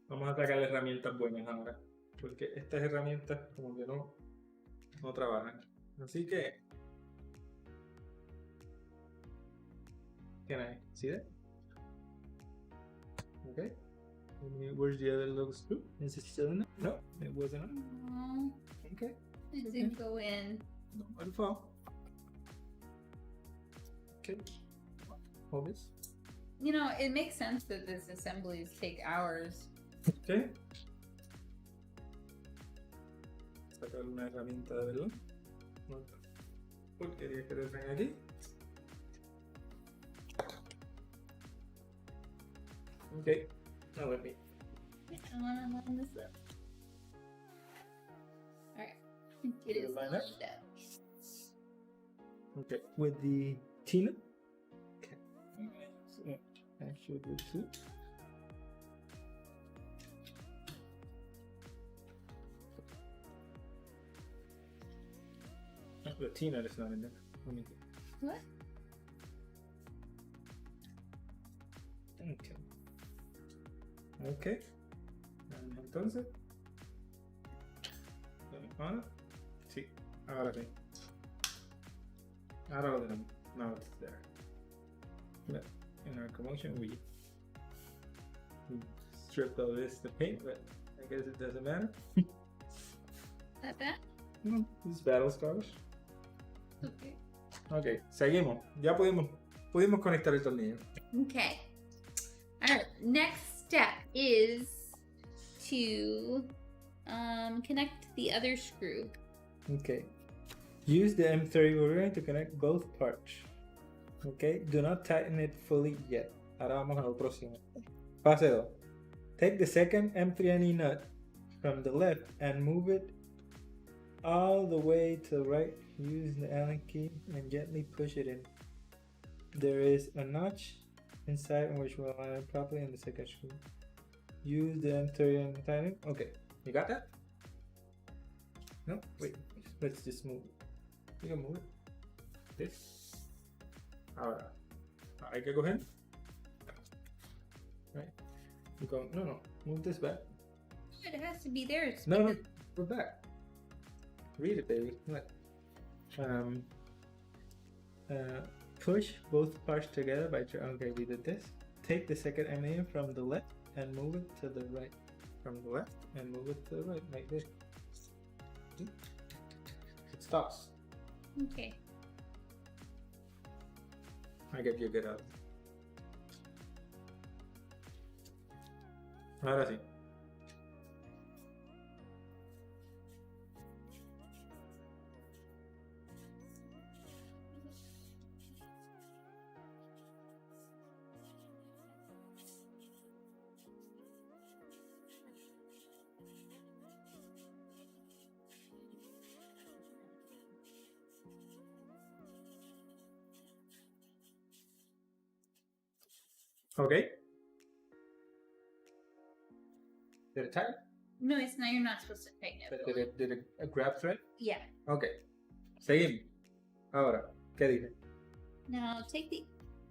Vamos a sacar herramientas buenas ahora. Porque estas herramientas como que no trabajan. Así que. Can I see that? Okay. Where's the other little screw? Is it still in there? No, it wasn't on. Aw, Okay. it didn't go in. No, it'll fall. Okay. Hold this. You know, it makes sense that these assemblies take hours. Okay. Sacar una herramienta de verdad. No. Porquería que te traen aquí. Okay. Now let me. I want to line this up. Alright. It is Line lined up? up. Okay. With the Tina. Okay. So, actually, this too. The Tina is not in there. Let me. What? Okay. Okay. Entonces. Ahora. Sí. Ahora sí. Ahora lo tenemos. Now it's there. But in our commotion we stripped all this to paint, but I guess it doesn't matter. That bad? No, it's battle scars. Okay. Ok, seguimos. Ya pudimos conectar el tornillo. Okay. Alright, next step is to connect the other screw. Okay. Use the M30 O-ring to connect both parts. Okay. Do not tighten it fully yet. Ahora vamos a lo próximo. Fase 2. Take the second M3NE nut from the left and move it all the way to the right. Use the Allen key and gently push it in. There is a notch inside which will align properly in the second screw. Use the M30 and tighten. Okay, you got that? No? Wait, let's just move it. You can move it. This. Ahora, hay que coger. Right. You go, no, move this back. It has to be there. No, go back. Read it, baby. Look. Push both parts together by okay, we did this. Take the second M from the left and move it to the right. From the left and move it to the right, like this. It stops. Okay. I get you good out. Ahora sí. Okay. Did it tighten? No, it's not. You're not supposed to tighten it. Did it grab thread? Yeah. Okay. Seguimos. Ahora, ¿qué dice? Now take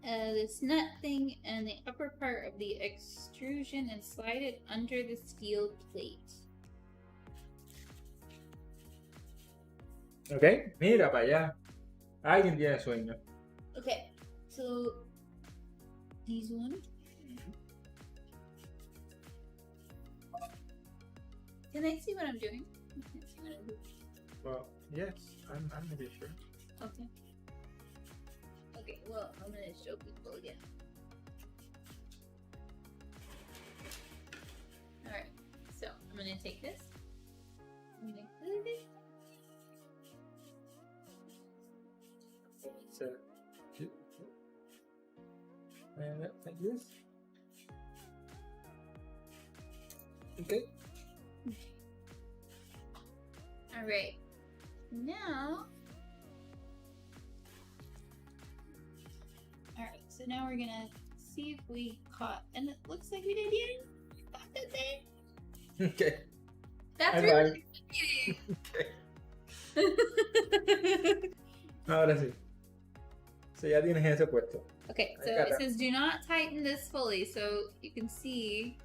this nut thing and the upper part of the extrusion and slide it under the steel plate. Okay. Mira para allá. Alguien tiene sueño. Okay, so these ones. Can I see what I'm doing? I can see what I'm doing. Well, yes, I'm gonna be sure. Okay. Okay, well, I'm gonna show people again. Alright, so I'm gonna take this. I'm gonna include it. So, and like this. Okay. Alright, now. Alright, so now we're gonna see if we caught, and it looks like we did, yeah. Caught that thing. Okay. That's Bye-bye. really Okay. Ahora sí. So ya tienes ese puesto. Okay, so it says do not tighten this fully. So you can see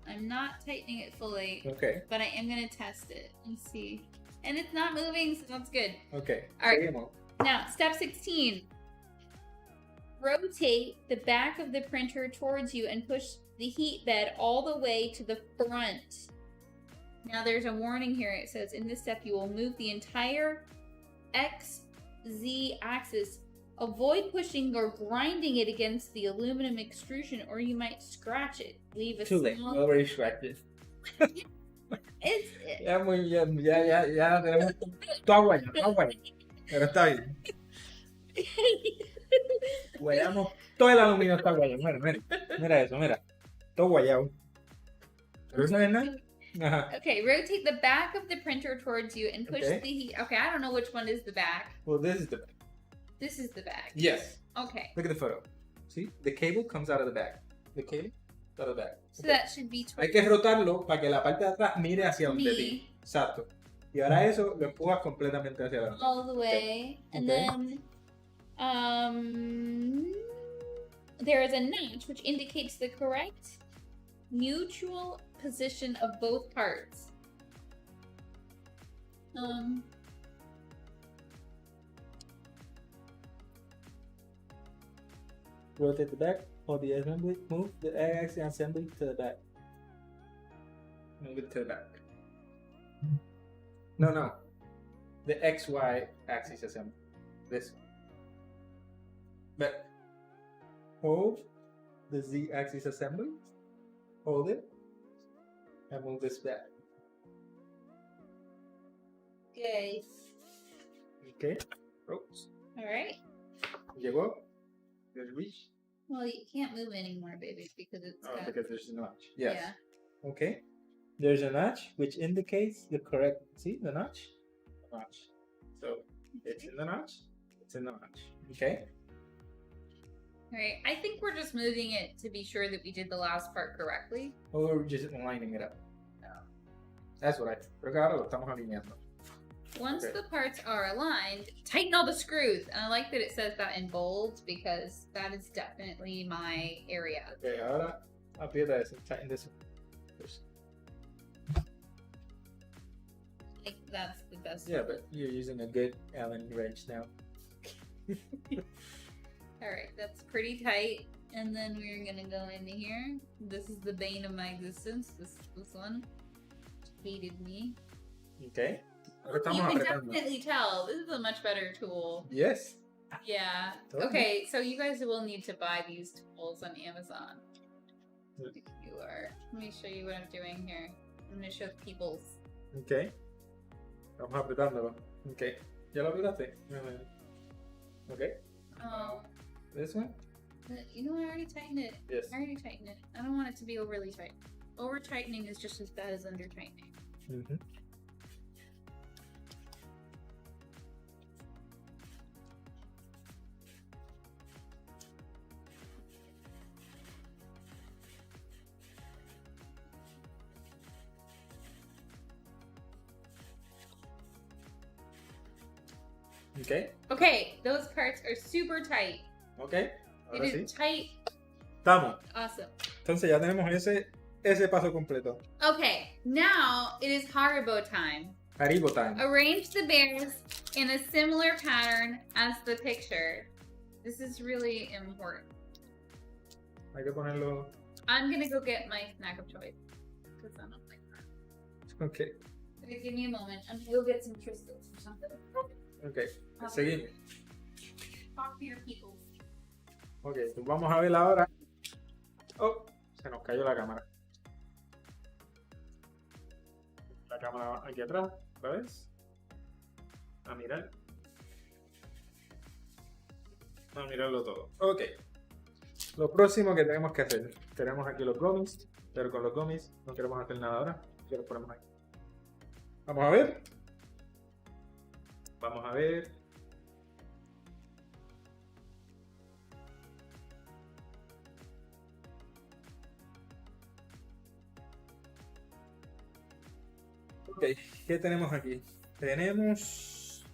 I'm not tightening it fully, Okay. but I am going to test it and see. And it's not moving, so that's good. Okay. All right. Seguimos. Now, step 16. Rotate the back of the printer towards you and push the heat bed all the way to the front. Now there's a warning here. It says in this step you will move the entire XZ axis. Avoid pushing or grinding it against the aluminum extrusion or you might scratch it. Leave a Too late. small... Already scratched. It's... Ya muy bien. Ya tenemos todo aguayado. Pero está bien. Guayamos. Todo el aluminio está guayado. Mira eso, mira. Todo guayado. ¿Pero eso no es nada? Ajá. Okay, rotate the back of the printer towards you and push Okay. the heat. Okay, I don't know which one is the back. Well, this is the back. This is the back. Yes. Okay. Look at the photo. See? The cable comes out of the back. The cable out of the back. So that should be Hay towards que rotarlo para que la parte de atrás mire hacia donde ti. me Exacto. Y ahora eso lo empujas completamente hacia adelante. all the way. And Okay. then there is a notch which indicates the correct mutual position of both parts. Rotate the back of the assembly. Move the axis assembly to the back. Move it to the back. No. The XY axis assembly. This one. But hold the Z axis assembly. Hold it. And move this back. Okay. Okay. Oops. Alright. Llegó. There's reach. Well, you can't move anymore, baby, because it's Oh, got... because there's a notch. Yes. Yeah. Okay. There's a notch which indicates the correct. See the notch? Notch. So it's in the notch. It's in the notch. Okay. Alright, I think we're just moving it to be sure that we did the last part correctly. Or we're just lining it up. No. That's what I think. Pero ahora lo estamos alineando. Once Okay. the parts are aligned, tighten all the screws. And I like that it says that in bold because that is definitely my area. Okay. Ahora aprieta eso. Tighten this. First. Like that's the best. Yeah, but you're using a good Allen wrench now. Alright, that's pretty tight. And then we're gonna go into here. This is the bane of my existence. This one. Hated me. Okay. Ahora You estamos can apretando. definitely tell. This is a much better tool. Yes. Yeah. Totally. Okay, so you guys will need to buy these tools on Amazon. Yeah. If you are. Let me show you what I'm doing here. I'm gonna show people's. Okay. Vamos apretándolo. Okay. ¿Ya lo apretaste? Okay. Oh, This one? you know, I already tightened it. Yes. I already tightened it. I don't want it to be overly tight. Over tightening is just as bad as under tightening. Mm-hmm. Ok. Okay, those parts are super tight. Ok. It Ahora sí. is tight. Estamos. Awesome. Entonces ya tenemos ese paso completo. Okay, now it is Haribo time. Haribo time. Arrange the bears in a similar pattern as the picture. This is really important. Hay que ponerlo. I'm gonna go get my snack of choice because I don't like that. Ok. Okay, give me a moment. I'm gonna go get some crystals or something. Ok. Seguimos. Talk to your people. Ok, pues vamos a ver ahora. Oh, se nos cayó la cámara. La cámara aquí atrás, otra vez. A mirar. A mirarlo todo. Ok. Lo próximo que tenemos que hacer. Tenemos aquí los gummies, pero con los gummies no queremos hacer nada ahora. Ya los ponemos aquí. Vamos a ver. Vamos a ver. Ok, ¿qué tenemos aquí? Tenemos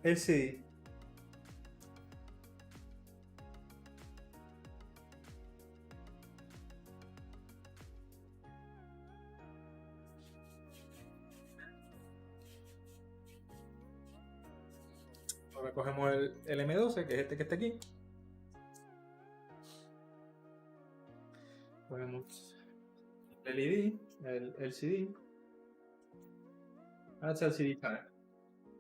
el CD. Ahora cogemos el M12, que es este que está aquí. Ponemos el LED, el LCD. That's LCD time.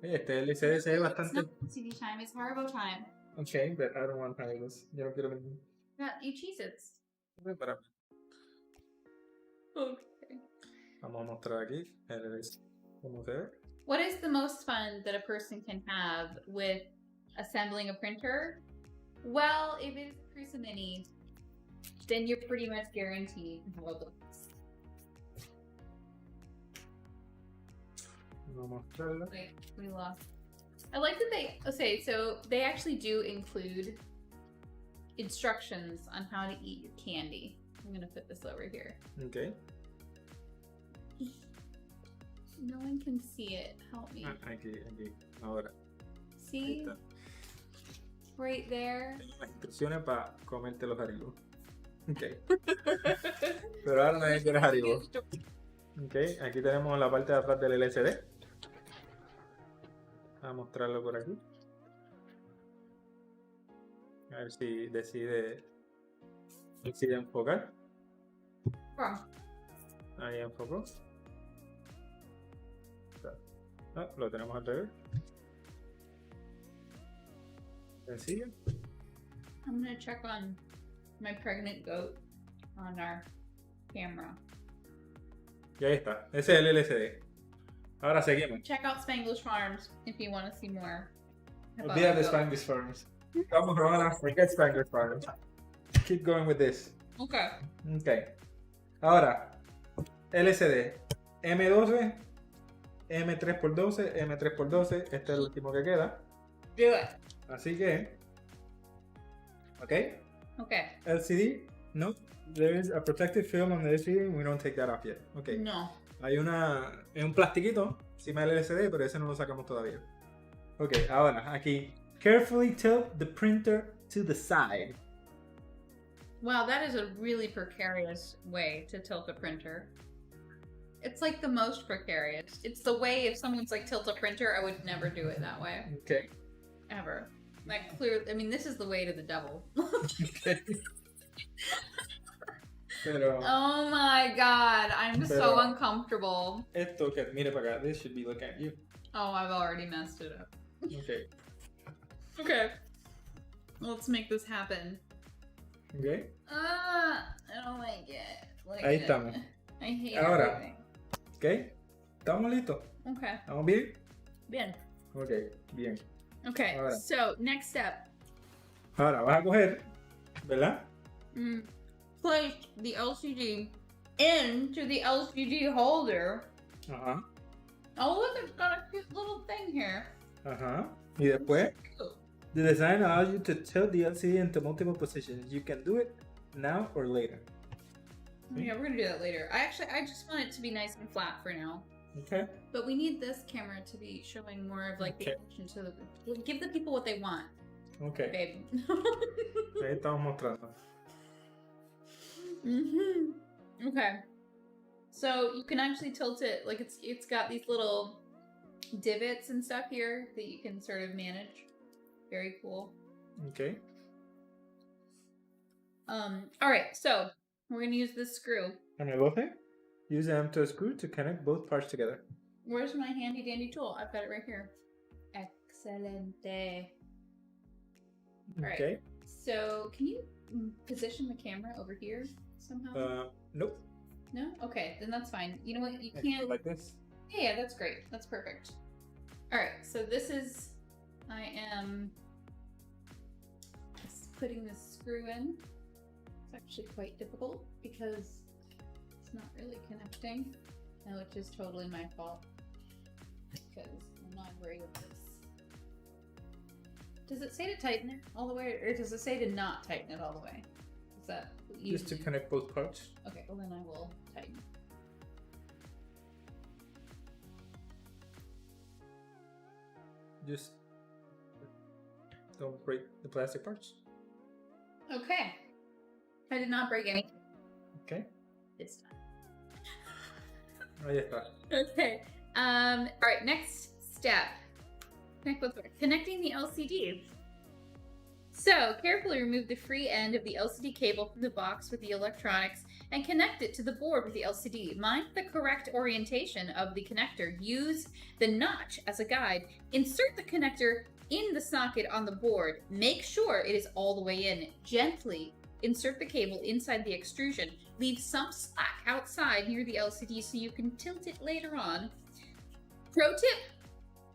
Este LCD se ve bastante. It's not CD time, it's Haribo time. Ok, but I don't want Haribos. Yo no quiero venir. Yeah, you Cheez-Its. Para. Okay. Vamos a mostrar aquí cómo se ve. What is the most fun that a person can have with assembling a printer? Well, if it's Prusa Mini, then you're pretty much guaranteed to have a book. Vamos a mostrarlo. Wait, we lost. I like that so they actually do include instructions on how to eat your candy. I'm gonna put this over here. Ok. No one can see it. Help me. Aquí, ahora. See? Ahí está. Right there. Tengo las instrucciones para comerte los Haribos. Ok. Pero ahora nadie quiere Haribos. Ok, aquí tenemos la parte de atrás del LCD. Vamos a mostrarlo por aquí. A ver si decide enfocar. Ahí enfocó. Ah, lo tenemos al revés. Sencillo. I'm gonna check on my pregnant goat on our camera. Y ahí está. Ese es el LCD. Ahora seguimos. Check out Spanglish Farms if you want to see more. about Olvida my de goat. Spanglish Farms. Vamos a forget Spanglish Farms. Keep going with this. Okay. Ok. Ahora, LCD. M12, M3x12, M3x12. Este es el último que queda. Do it. Así que. Ok. Okay. LCD. No. There is a protective film on the LCD. We don't take that off yet. Ok. No. Hay es un plastiquito encima del LCD, pero ese no lo sacamos todavía. Ok, ahora aquí. Carefully tilt the printer to the side. Wow, that is a really precarious way to tilt a printer. It's like the most precarious. It's the way if someone's like tilt a printer, I would never do it that way. Ok. Ever. Like clear. I mean, this is the way to the devil. Okay. Pero Oh my god, I'm so Pero- uncomfortable. esto que mire para acá, this should be looking at you. Oh, I've already messed it up. Ok. Okay. Let's make this happen. Ok. I don't like it. Like Ahí it. estamos. I hate Ahora. everything. Ok. ¿Estamos listos? Okay. ¿Estamos bien? Bien. Ok, bien. Okay, Ahora. so next step. Ahora vas a coger, ¿verdad? Place the LCD into the LCD holder. Ajá. Oh, look, it's got a cute little thing here. Ajá. Y después, the design allows you to tilt the LCD into multiple positions. You can do it now or later. Yeah, we're gonna do that later. I just want it to be nice and flat for now. Okay. But we need this camera to be showing more of like the Okay. action, so that we'll give the people what they want, Okay. babe. Ahí estamos mostrando. Okay. So you can actually tilt it, like it's got these little divots and stuff here that you can sort of manage. Very cool. Okay. All right, so we're gonna use this screw. And I both use them to screw to connect both parts together. Where's my handy dandy tool? I've got it right here. Excelente. All right. Okay. So can you position the camera over here somehow? Nope. No? Okay, then that's fine. You know what? You I can can't. go like this. Yeah, that's great. That's perfect. All right, so this is. I am just putting this screw in. It's actually quite difficult because it's not really connecting, which is totally my fault because I'm not great at this. Does it say to tighten it all the way, or does it say to not tighten it all the way? Is that what you Just to do? connect both parts. Okay, well then I will tighten. Just don't break the plastic parts. Okay. I did not break anything Okay. this time. Ahí está. Okay. All right. Next step. Connecting the LCD. So carefully remove the free end of the LCD cable from the box with the electronics and connect it to the board with the LCD. Mind the correct orientation of the connector. Use the notch as a guide. Insert the connector in the socket on the board. Make sure it is all the way in. Gently insert the cable inside the extrusion. Leave some slack outside near the LCD so you can tilt it later on. Pro tip: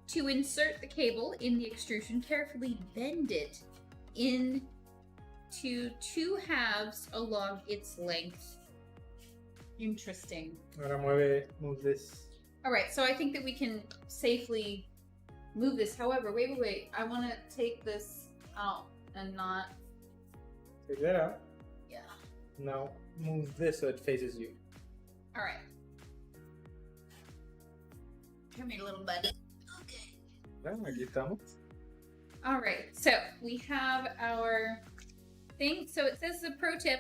to insert the cable in the extrusion, carefully bend it into 2 halves along its length. Interesting. Ahora move this. All right, so I think that we can safely move this. However, wait. I want to take this out and not. Take that out. Yeah. Now move this so it faces you. All right. Come here, little buddy. Okay. Ya, aquí estamos. All right, so we have our thing. So it says the pro tip.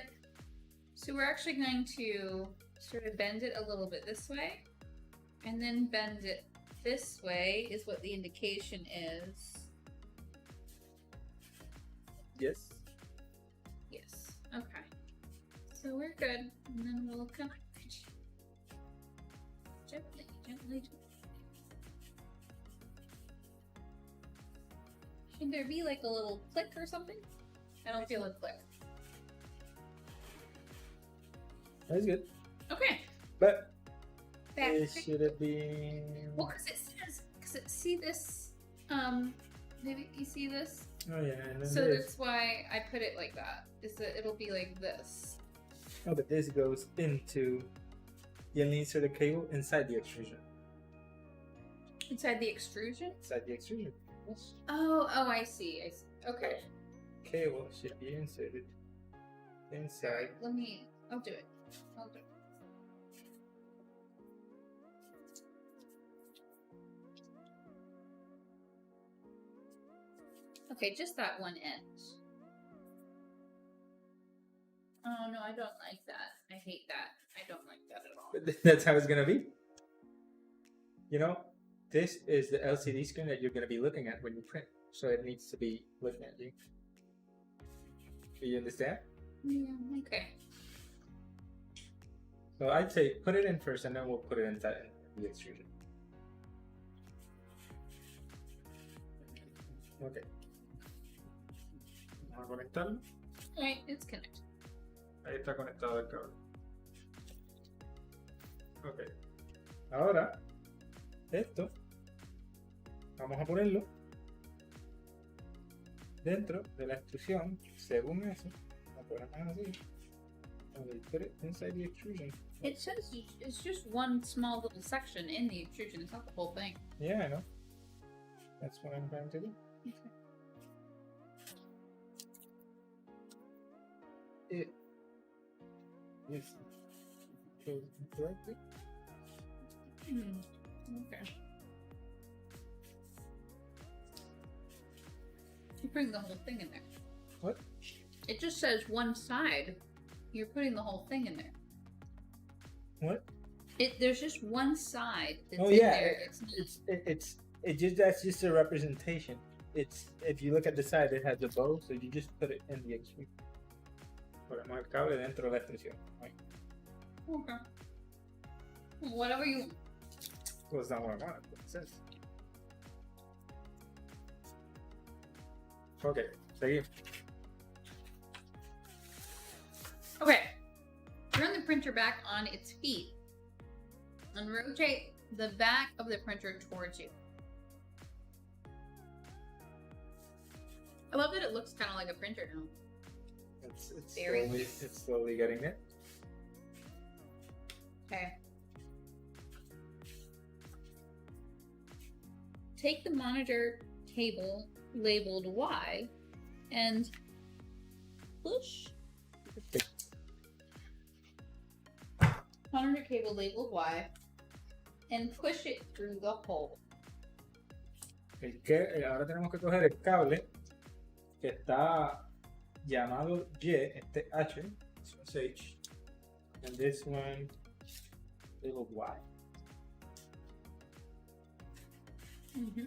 So we're actually going to sort of bend it a little bit this way, and then bend it this way is what the indication is. Yes. Yes. Okay. So we're good, and then we'll connect. Gently. Should there be like a little click or something? I don't feel a click. That's good. Okay. But Back. it should have been. Well, see this, maybe you see this? Oh yeah, and then So this. that's why I put it like that, is that it'll be like this. Oh, but this goes into. You'll insert the cable inside the extrusion. Inside the extrusion? Inside the extrusion. Yes. Oh, I see. Okay. Cable should be inserted inside. I'll do it. Okay, just that one end. Oh no, I don't like that. I hate that. I don't like that at all. But that's how it's gonna be. You know, this is the LCD screen that you're gonna be looking at when you print, so it needs to be looking at you. Do you understand? Yeah, okay. So I'd say put it in first, and then we'll put it inside the extrusion. Okay. Vamos a conectarlo. Alright, it's connected. Ahí está conectado el cable. Ok. Ahora, esto, vamos a ponerlo dentro de la extrusión, según eso. Lo ponemos así. And we put it inside the extrusion. It says it's just one small little section in the extrusion. It's not the whole thing. Yeah, I know. That's what I'm trying to do. Okay. It is chosen correctly. Okay. You're putting the whole thing in there. What? It just says one side. You're putting the whole thing in there. What? There's just one side that's Oh in yeah, there. that's just a representation. It's if you look at the side, it has a bow, so you just put it in the extreme. Ponemos el cable dentro de la extensión. Right. Okay. Whatever you want. Well, it's not what I wanted, but it says. Okay, seguimos. Okay. Turn the printer back on its feet and rotate the back of the printer towards you. I love that it looks kind of like a printer now. It's slowly getting there. Okay. Take the monitor cable labeled Y and push. Monitor cable labeled Y and push it through the hole. Ahora tenemos que coger el cable que está llamado Y, este H, this one's H, and this one labeled Y. Mm-hmm.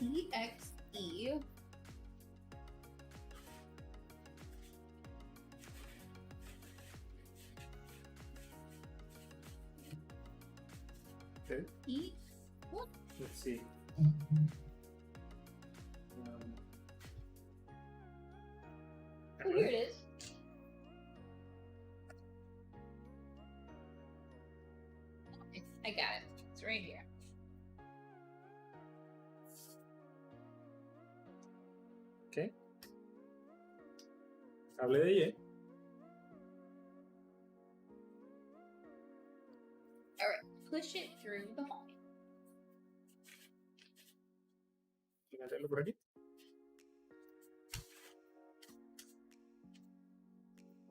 CXE. Okay. E. What? Let's see. Oh, here it is. I got it. It's right here. Okay. Cable de Y. All right. Push it through the hole. Meterlo por aquí.